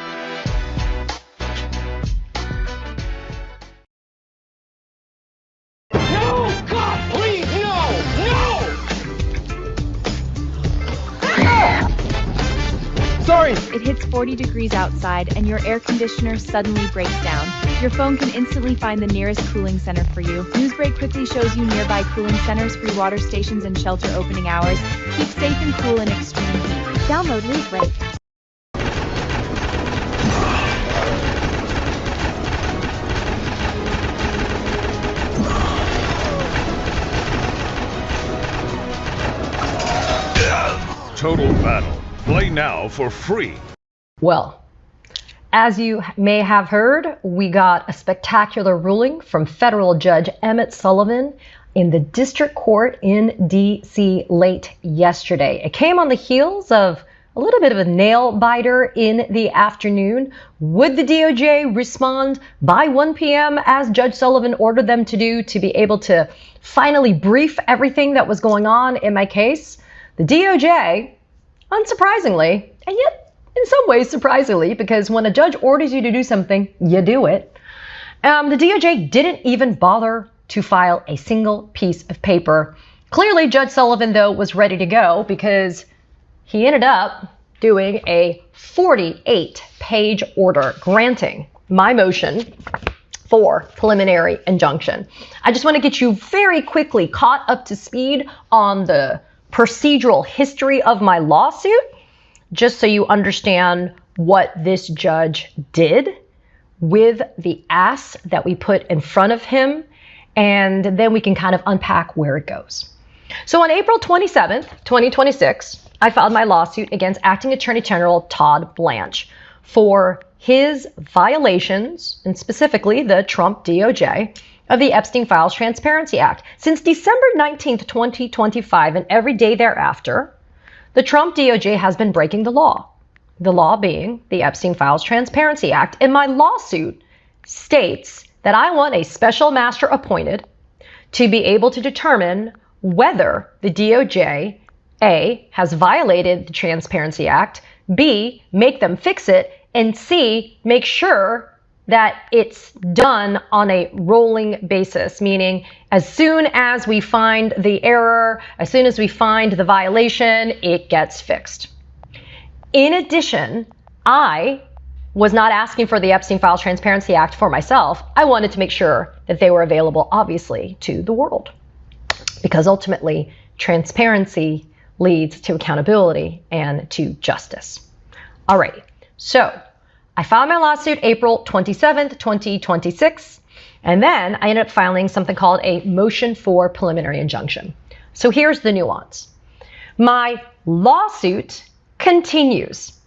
Sorry! It hits 40 degrees outside and your air conditioner suddenly breaks down. Your phone can instantly find the nearest cooling center for you. Newsbreak quickly shows you nearby cooling centers, free water stations, and shelter opening hours. Keep safe and cool in extreme heat. Download Newsbreak. Total Battle. Play now for free. Well, as you may have heard, we got a spectacular ruling from federal judge Emmett Sullivan in the district court in D.C. late yesterday. It came on the heels of a little bit of a nail biter in the afternoon. Would the DOJ respond by 1 p.m. as Judge Sullivan ordered them to do, to be able to finally brief everything that was going on in my case? The DOJ, unsurprisingly, and yet in some ways surprisingly, because when a judge orders you to do something, you do it. The DOJ didn't even bother to file a single piece of paper. Clearly, Judge Sullivan, though, was ready to go because he ended up doing a 48-page order granting my motion for preliminary injunction. I just want to get you very quickly caught up to speed on the procedural history of my lawsuit, just so you understand what this judge did with the ask that we put in front of him, and then we can kind of unpack where it goes. So on April 27th, 2026, I filed my lawsuit against Acting Attorney General Todd Blanche for his violations, and specifically the Trump DOJ, of the Epstein Files Transparency Act. Since December 19th, 2025, and every day thereafter, the Trump DOJ has been breaking the law being the Epstein Files Transparency Act. And my lawsuit states that I want a special master appointed to be able to determine whether the DOJ, A, has violated the Transparency Act, B, make them fix it, and C, make sure that it's done on a rolling basis, meaning as soon as we find the error, as soon as we find the violation, it gets fixed. In addition, I was not asking for the Epstein Files Transparency Act for myself. I wanted to make sure that they were available, obviously, to the world. because ultimately transparency leads to accountability and to justice. All right, so I filed my lawsuit April 27th, 2026, and then I ended up filing something called a motion for preliminary injunction. So here's the nuance. My lawsuit continues.